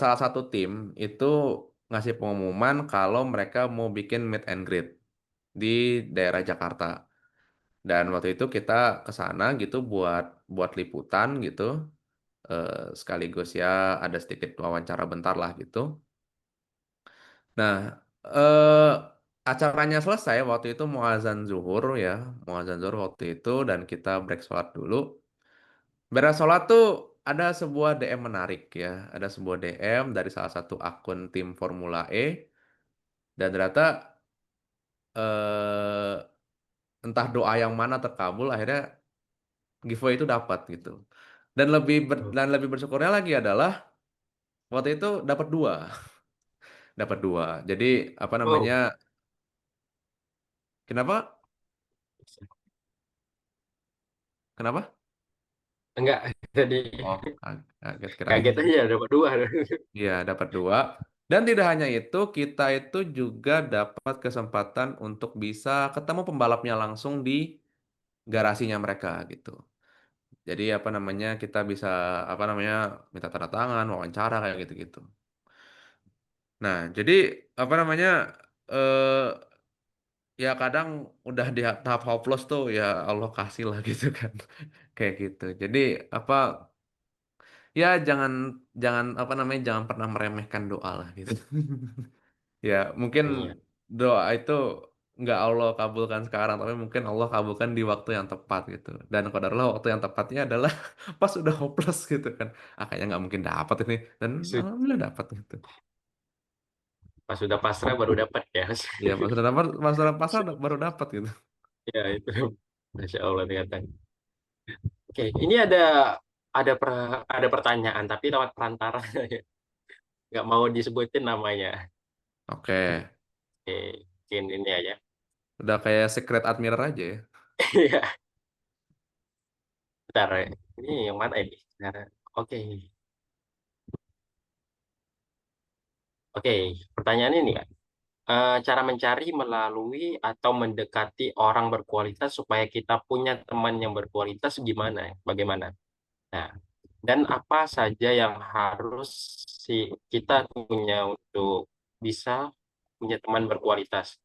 salah satu tim itu ngasih pengumuman kalau mereka mau bikin meet and greet di daerah Jakarta. Dan waktu itu kita ke sana gitu buat buat liputan gitu, sekaligus ya ada sedikit wawancara bentar lah gitu. Nah, acaranya selesai waktu itu mau azan zuhur ya, mau azan zuhur waktu itu dan kita break sholat dulu. Beres sholat tuh ada sebuah DM menarik ya, ada sebuah DM dari salah satu akun tim Formula E dan ternyata eh, entah doa yang mana terkabul akhirnya giveaway itu dapat gitu. Dan lebih bersyukurnya lagi adalah waktu itu dapat dua, dapat dua. Jadi apa namanya? Oh, Kenapa? Kenapa? enggak. Jadi Oh, kaget kirain. kaget aja dapat dua. Iya, dapat dua. Dan tidak hanya itu, kita itu juga dapat kesempatan untuk bisa ketemu pembalapnya langsung di garasinya mereka gitu. Jadi apa namanya, kita bisa apa namanya minta tanda tangan, wawancara kayak gitu-gitu. Nah, jadi apa namanya eh ya kadang udah di tahap hopeless tuh ya Allah kasih lah gitu kan. Kayak gitu. Jadi apa ya jangan jangan apa namanya jangan pernah meremehkan doa lah gitu. Ya, mungkin Iya, doa itu nggak Allah kabulkan sekarang, tapi mungkin Allah kabulkan di waktu yang tepat gitu. Dan qadarullah waktu yang tepatnya adalah pas udah hopeless gitu kan. Ah, kayaknya nggak mungkin dapat ini. Dan Su- alhamdulillah dapat gitu. pas sudah pasrah baru dapat ya. Ya, pas udah dapat, pas udah pasar baru dapat gitu. Ya itu, Masya Allah ternyata. Oke, ini ada pertanyaan tapi lewat perantara. Nggak mau disebutin namanya. Oke, Oke, mungkin ini aja. udah kayak secret admirer aja ya. Iya, bentar. Ini yang mana ini? Nah, oke, oke. Pertanyaan ini ya. Cara mencari melalui atau mendekati orang berkualitas supaya kita punya teman yang berkualitas gimana? Bagaimana? Nah, dan apa saja yang harus kita punya untuk bisa punya teman berkualitas?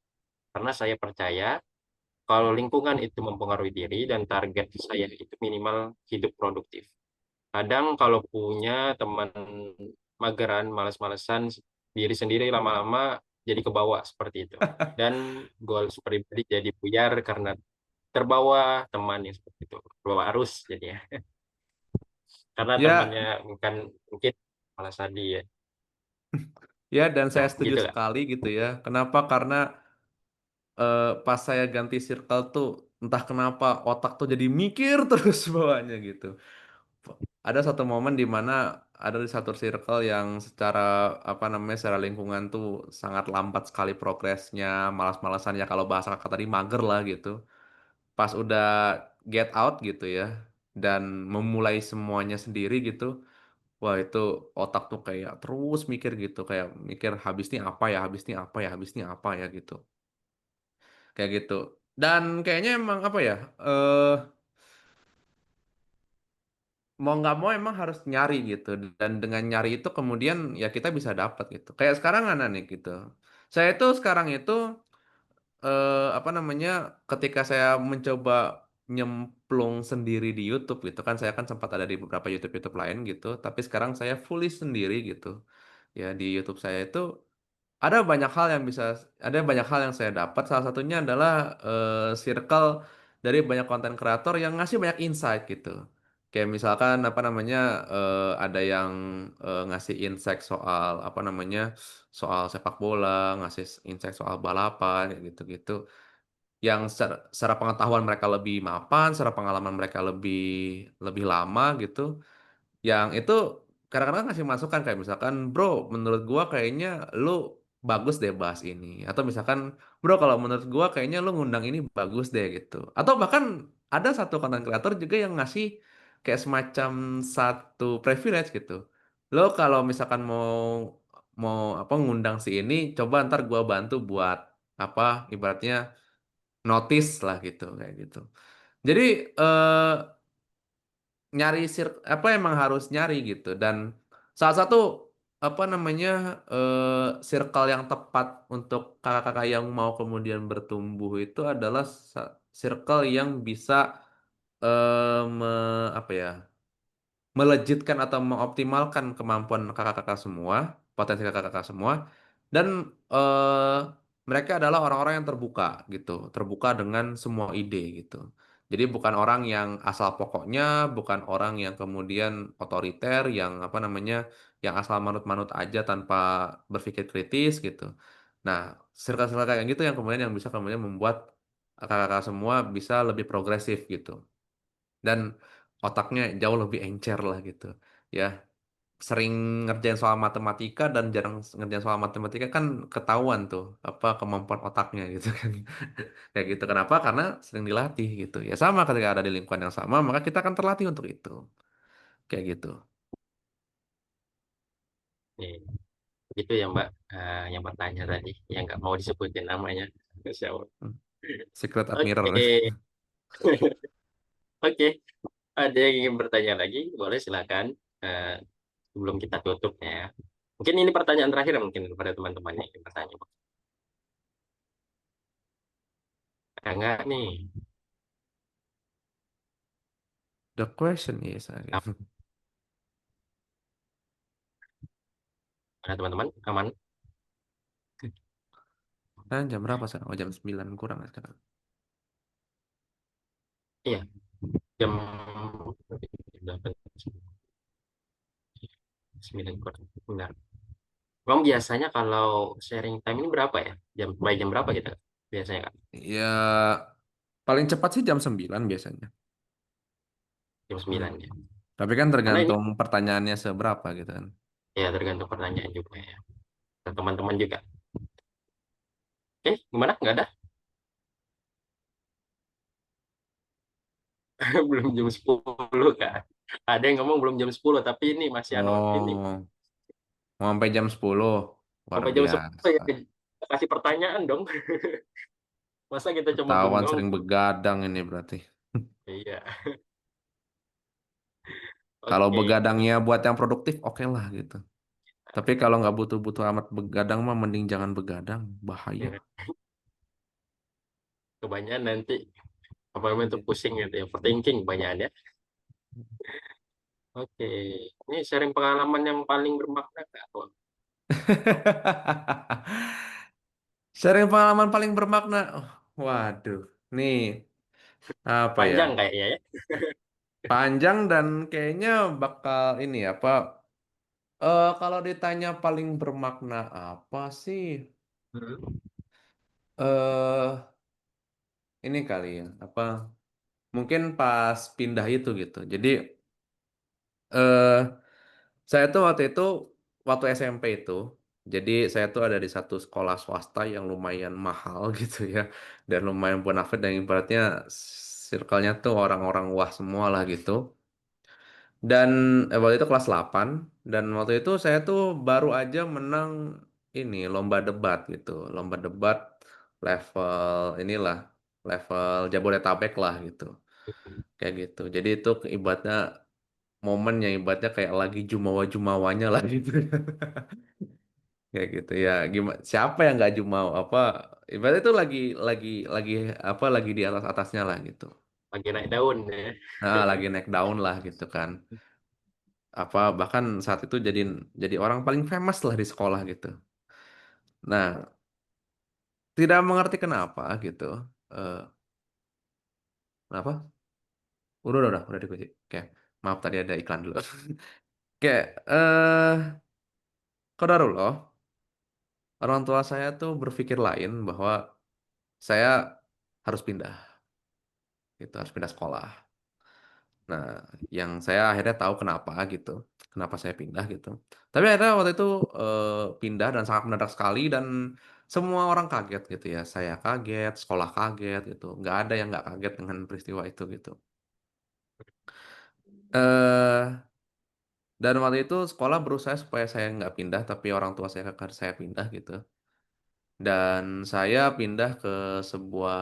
Karena saya percaya kalau lingkungan itu mempengaruhi diri dan target saya itu minimal hidup produktif. Kadang kalau punya teman mageran, malas-malesan, diri sendiri lama-lama jadi ke bawah seperti itu. Dan goal pribadi jadi buyar karena terbawa teman yang seperti itu, terbawa arus jadinya. Karena Ya, temannya bukan mungkin malah tadi ya. ya dan Nah, saya setuju gitu kan. sekali gitu ya. Kenapa? Karena pas saya ganti circle tuh entah kenapa otak tuh jadi mikir terus bawahnya gitu. Ada satu momen di mana ada di satu circle yang secara apa namanya secara lingkungan tuh sangat lambat sekali progresnya, malas-malasan ya kalau bahasa kata tadi mager lah gitu. Pas udah get out gitu ya dan memulai semuanya sendiri gitu, wah itu otak tuh kayak terus mikir gitu, kayak mikir habis nih apa ya, habis nih apa ya, habis nih apa ya gitu. Kayak gitu. Dan kayaknya emang apa ya? Mau nggak mau emang harus nyari gitu dan dengan nyari itu kemudian ya kita bisa dapat gitu kayak sekarang Ana nih gitu saya itu sekarang itu apa namanya ketika saya mencoba nyemplung sendiri di YouTube gitu kan saya kan sempat ada di beberapa YouTube lain gitu tapi sekarang saya fully sendiri gitu ya di YouTube saya itu ada banyak hal yang saya dapat. Salah satunya adalah circle dari banyak konten kreator yang ngasih banyak insight gitu. Kayak misalkan apa namanya ada yang ngasih insight soal apa namanya soal sepak bola, ngasih insight soal balapan kayak gitu-gitu. Yang secara pengetahuan mereka lebih mapan, secara pengalaman mereka lebih lebih lama gitu yang itu kadang-kadang ngasih masukan kayak misalkan bro menurut gua kayaknya lu bagus deh bahas ini atau misalkan bro kalau menurut gua kayaknya lu ngundang ini bagus deh gitu atau bahkan ada satu konten kreator juga yang ngasih kayak semacam satu privilege gitu lo kalau misalkan mau mau apa ngundang si ini coba ntar gua bantu buat apa ibaratnya notice lah gitu kayak gitu jadi eh nyari apa emang harus nyari gitu dan salah satu apa namanya circle yang tepat untuk kakak-kakak yang mau kemudian bertumbuh itu adalah circle yang bisa apa ya melejitkan atau mengoptimalkan kemampuan kakak-kakak semua, potensi kakak-kakak semua, dan eh, mereka adalah orang-orang yang terbuka gitu, terbuka dengan semua ide gitu. Jadi bukan orang yang asal pokoknya, bukan orang yang kemudian otoriter, yang apa namanya, yang asal manut-manut aja tanpa berpikir kritis gitu. Nah, circle-circle kayak gitu yang kemudian bisa kemudian membuat kakak-kakak semua bisa lebih progresif gitu dan otaknya jauh lebih encer lah gitu ya sering ngerjain soal matematika dan jarang ngerjain soal matematika kan ketahuan tuh apa kemampuan otaknya gitu kan. Kayak gitu. Kenapa? Karena sering dilatih gitu. Ya sama ketika ada di lingkungan yang sama, maka kita akan terlatih untuk itu. Kayak gitu. Nih, itu ya Mbak, yang bertanya tadi, yang nggak mau disebutin namanya. Siapa? Hmm. Secret admirer. Oke, oke. Ada yang ingin bertanya lagi? Boleh silakan. Eh, Sebelum kita tutup ya. Mungkin ini pertanyaan terakhir mungkin kepada teman-teman yang ingin bertanya. Enggak nih. The question is, Ada teman-teman aman? kan jam berapa sekarang? Oh, jam 9 kurang ya sekarang. Iya, jam 8, 9 kurang. Benar. Bang biasanya kalau sharing time ini berapa ya? Mulai jam berapa kita? Biasanya Kak? Ya, paling cepat sih jam 9 biasanya. Jam Hmm. 9 ya. Tapi kan Karena ini tergantung pertanyaannya seberapa gitu kan. ya tergantung pertanyaan juga ya. Dan teman-teman juga. Oke, gimana? Nggak ada? Belum jam 10 Kak. Ada yang ngomong belum jam 10 tapi ini masih ini Oh, mau sampai jam 10. Luar sampai jam 10 biasa. ya kasih pertanyaan dong. Masa kita cuma Ketahuan bengong? sering begadang ini berarti. Iya. Kalau Oke. begadangnya buat yang produktif, oke lah gitu. Tapi kalau nggak butuh-butuh amat begadang mah mending jangan begadang, bahaya. Ya, kebanyakan nanti apa namanya itu Iya. pusing gitu ya, overthinking kebanyakan ya. Oke. Ini sharing pengalaman yang paling bermakna Kak. Wah, Sharing pengalaman paling bermakna. Oh, waduh, nih apa ya? panjang kayaknya ya. Panjang dan kayaknya bakal ini apa? Kalau ditanya paling bermakna apa sih? Hmm. Eh, ini kali ya, apa? Mungkin pas pindah itu gitu. Jadi eh saya tuh waktu SMP itu, jadi saya tuh ada di satu sekolah swasta yang lumayan mahal gitu ya, dan lumayan bonafit dan ibaratnya circle-nya tuh orang-orang wah semua lah gitu. Dan waktu itu kelas 8 dan waktu itu saya tuh baru aja menang ini lomba debat gitu. Lomba debat level inilah, level Jabodetabek lah gitu. Kayak gitu. Jadi itu ibaratnya momen yang ibaratnya kayak lagi jumawa-jumawanya lah gitu. Kayak gitu ya. Gimana siapa yang nggak jumawa apa ibaratnya itu lagi apa lagi di atas atasnya lah gitu. Lagi naik daun ya. Nah, lagi naik daun lah gitu kan. Apa bahkan saat itu jadi orang paling famous lah di sekolah gitu. Nah, tidak mengerti kenapa gitu. Eh, Kenapa? Udah dikunci. Oke, maaf tadi ada iklan dulu. Oke, qadarullah, orang tua saya tuh berpikir lain bahwa saya harus pindah, gitu, harus pindah sekolah. Nah, yang saya akhirnya tahu kenapa gitu, kenapa saya pindah gitu. Tapi akhirnya waktu itu pindah dan sangat mendadak sekali dan semua orang kaget gitu ya. Saya kaget, sekolah kaget gitu. Nggak ada yang nggak kaget dengan peristiwa itu gitu. eh dan waktu itu sekolah berusaha supaya saya nggak pindah, tapi orang tua saya kekar saya pindah gitu. Dan saya pindah ke sebuah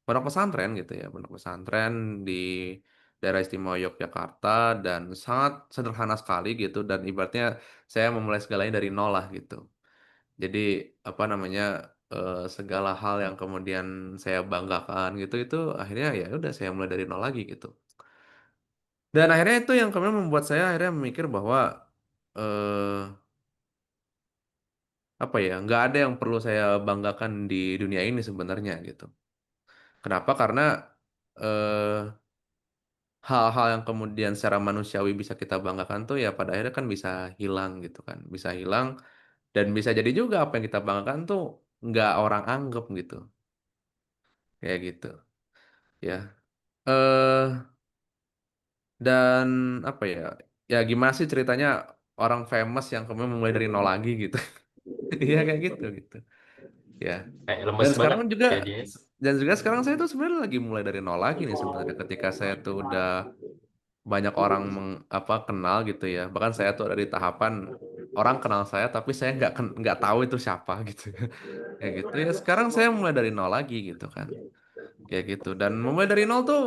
pondok pesantren gitu ya, pondok pesantren di daerah istimewa Yogyakarta dan sangat sederhana sekali gitu dan ibaratnya saya memulai segalanya dari nol lah gitu. Jadi apa namanya segala hal yang kemudian saya banggakan gitu itu akhirnya ya udah saya mulai dari nol lagi gitu. Dan akhirnya itu yang kemudian membuat saya akhirnya memikir bahwa eh apa ya nggak ada yang perlu saya banggakan di dunia ini sebenarnya gitu. Kenapa? Karena eh, hal-hal yang kemudian secara manusiawi bisa kita banggakan tuh ya pada akhirnya kan bisa hilang gitu kan, bisa hilang dan bisa jadi juga apa yang kita banggakan tuh nggak orang anggap gitu, kayak gitu ya. eh dan apa ya, ya gimana sih ceritanya? orang famous yang kemudian memulai dari nol lagi gitu. Iya kayak gitu gitu. Ya. Kayak Dan lemes banget sekarang juga ya dia. sekarang saya tuh sebenarnya lagi mulai dari nol lagi nih sebenarnya ketika saya tuh udah banyak orang apa kenal gitu ya. Bahkan saya tuh ada di tahapan orang kenal saya tapi saya nggak tahu itu siapa gitu. Kayak gitu ya. Sekarang saya mulai dari nol lagi gitu kan. Kayak gitu. Dan memulai dari nol tuh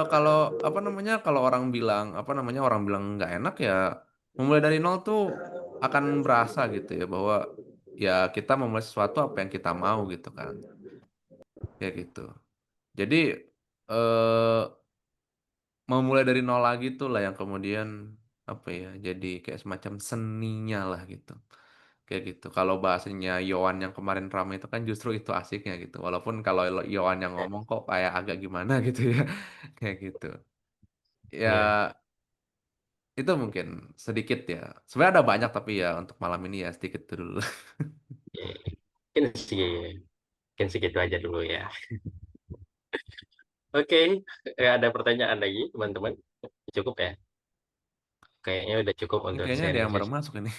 kalau apa namanya kalau orang bilang apa namanya orang bilang nggak enak ya memulai dari nol tuh akan berasa gitu ya bahwa ya kita memulai sesuatu apa yang kita mau gitu kan kayak gitu jadi eh memulai dari nol lagi tuh lah yang kemudian apa ya jadi kayak semacam seninya lah gitu kayak gitu kalau bahasanya Yohan yang kemarin ramai itu kan justru itu asiknya gitu walaupun kalau Yohan yang ngomong kok kayak agak gimana gitu ya kayak gitu Iya. ya itu mungkin sedikit ya. Sebenarnya ada banyak tapi ya untuk malam ini ya sedikit dulu. Iya. Mungkin sih, mungkin segitu aja dulu ya. Oke, ada pertanyaan lagi teman-teman? Cukup ya? Kayaknya udah cukup Ini untuk kayaknya ada sharing yang baru session. masuk ini.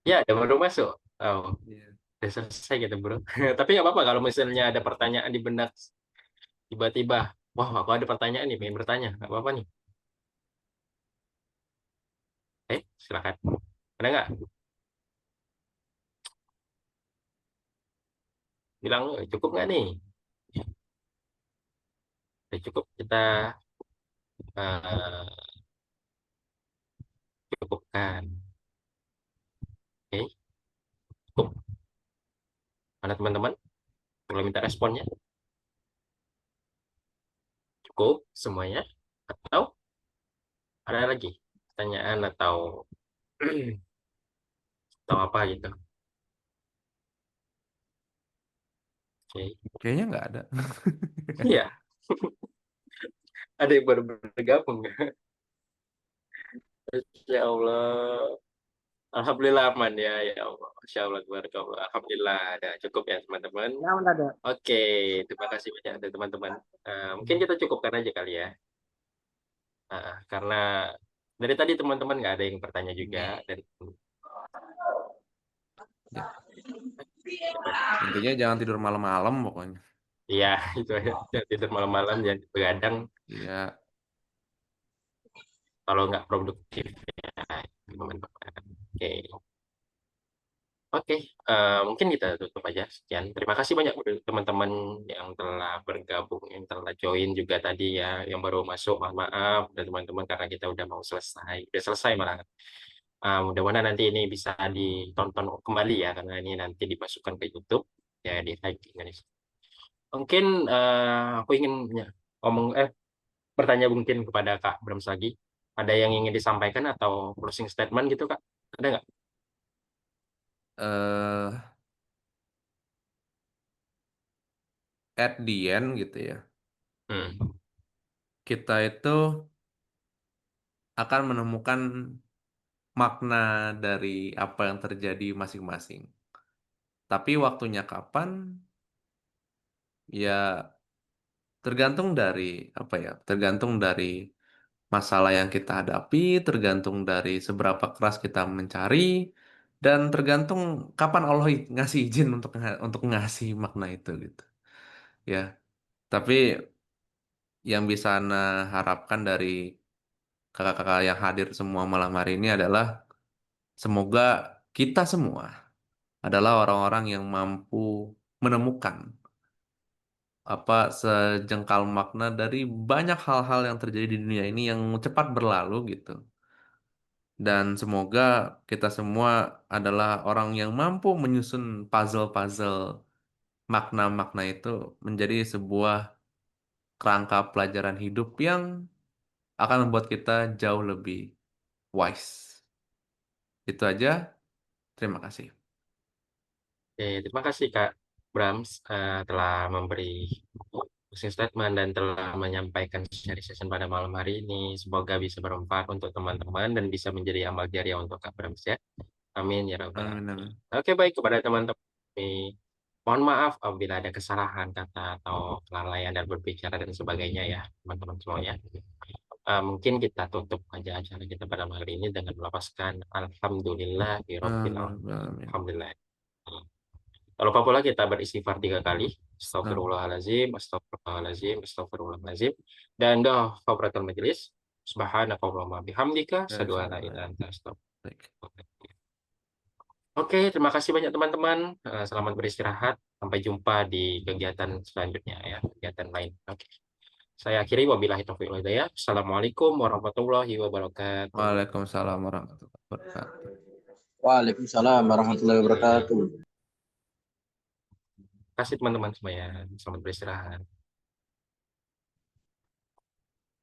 Ya, ada baru masuk. Oh, Iya. udah selesai gitu bro. Tapi nggak apa-apa kalau misalnya ada pertanyaan di benak tiba-tiba. Wah, aku ada pertanyaan nih, pengen bertanya. Nggak apa-apa nih. Silakan. Ada nggak? Bilang cukup nggak nih? Udah cukup kita eh, cukupkan. Oke, cukup. Mana teman-teman? Boleh minta responnya? Cukup semuanya? Atau ada lagi pertanyaan atau apa gitu? Oke. Kayaknya nggak ada. Iya, ada yang baru bergabung. Ya Allah. Alhamdulillah aman ya, ya Allah. Masya Allah, tabarakallah. Alhamdulillah ada cukup ya teman-teman. Ya, ada. Oke, terima kasih banyak ada teman-teman. Mungkin kita cukupkan aja kali ya. Karena dari tadi teman-teman nggak ada yang bertanya juga dan Ya. Intinya jangan tidur malam-malam pokoknya. iya itu aja. Jangan tidur malam-malam, jangan begadang Iya. kalau nggak produktif ya. Teman-teman. Oke. Oke, mungkin kita tutup aja. Sekian. Terima kasih banyak buat teman-teman yang telah bergabung, yang telah join juga tadi ya, yang baru masuk. Mohon maaf, dan teman-teman karena kita udah mau selesai, udah selesai malah. Mudah-mudahan nanti ini bisa ditonton kembali ya, karena ini nanti dimasukkan ke YouTube ya di Hike Indonesia. Mungkin aku ingin ngomong, bertanya mungkin kepada Kak Brams lagi. Ada yang ingin disampaikan atau closing statement gitu Kak? Ada nggak? eh at the end gitu ya. Hmm. Kita itu akan menemukan makna dari apa yang terjadi masing-masing. Tapi waktunya kapan? Ya tergantung dari apa ya? Tergantung dari masalah yang kita hadapi, tergantung dari seberapa keras kita mencari, dan tergantung kapan Allah ngasih izin untuk ngasih makna itu gitu. Ya, tapi yang bisa Ana harapkan dari kakak-kakak yang hadir semua malam hari ini adalah semoga kita semua adalah orang-orang yang mampu menemukan apa sejengkal makna dari banyak hal-hal yang terjadi di dunia ini yang cepat berlalu gitu. Dan semoga kita semua adalah orang yang mampu menyusun puzzle-puzzle makna-makna itu menjadi sebuah kerangka pelajaran hidup yang akan membuat kita jauh lebih wise. Itu aja. Terima kasih. Oke, terima kasih Kak Brams telah memberi closing statement dan telah menyampaikan sharing session pada malam hari ini. Semoga bisa bermanfaat untuk teman-teman dan bisa menjadi amal jariah untuk Kak Brams ya. Amin ya rabbal Amin, alamin. amin. Oke, baik kepada teman-teman. Mohon maaf apabila ada kesalahan kata atau kelalaian dan berbicara dan sebagainya ya, teman-teman semuanya. mungkin kita tutup aja acara kita pada hari ini dengan melafazkan Alhamdulillahirabbil alamin. Amin. Alhamdulillah. Tak lupa pula kita beristighfar 3 kali. Nah, Astagfirullahalazim, astagfirullahalazim, astagfirullahalazim. Dan doa kafaratul majelis. Subhanakallahumma bihamdika, asyhadu an la ilaha illa anta, baik. astaghfiruka. Oke, terima kasih banyak teman-teman. Selamat beristirahat. Sampai jumpa di kegiatan selanjutnya ya, kegiatan lain. Oke. Saya akhiri wabillahi taufiq wal hidayah. Assalamualaikum warahmatullahi wabarakatuh. Waalaikumsalam warahmatullahi wabarakatuh. Waalaikumsalam warahmatullahi wabarakatuh. Terima kasih teman-teman semuanya. Selamat beristirahat.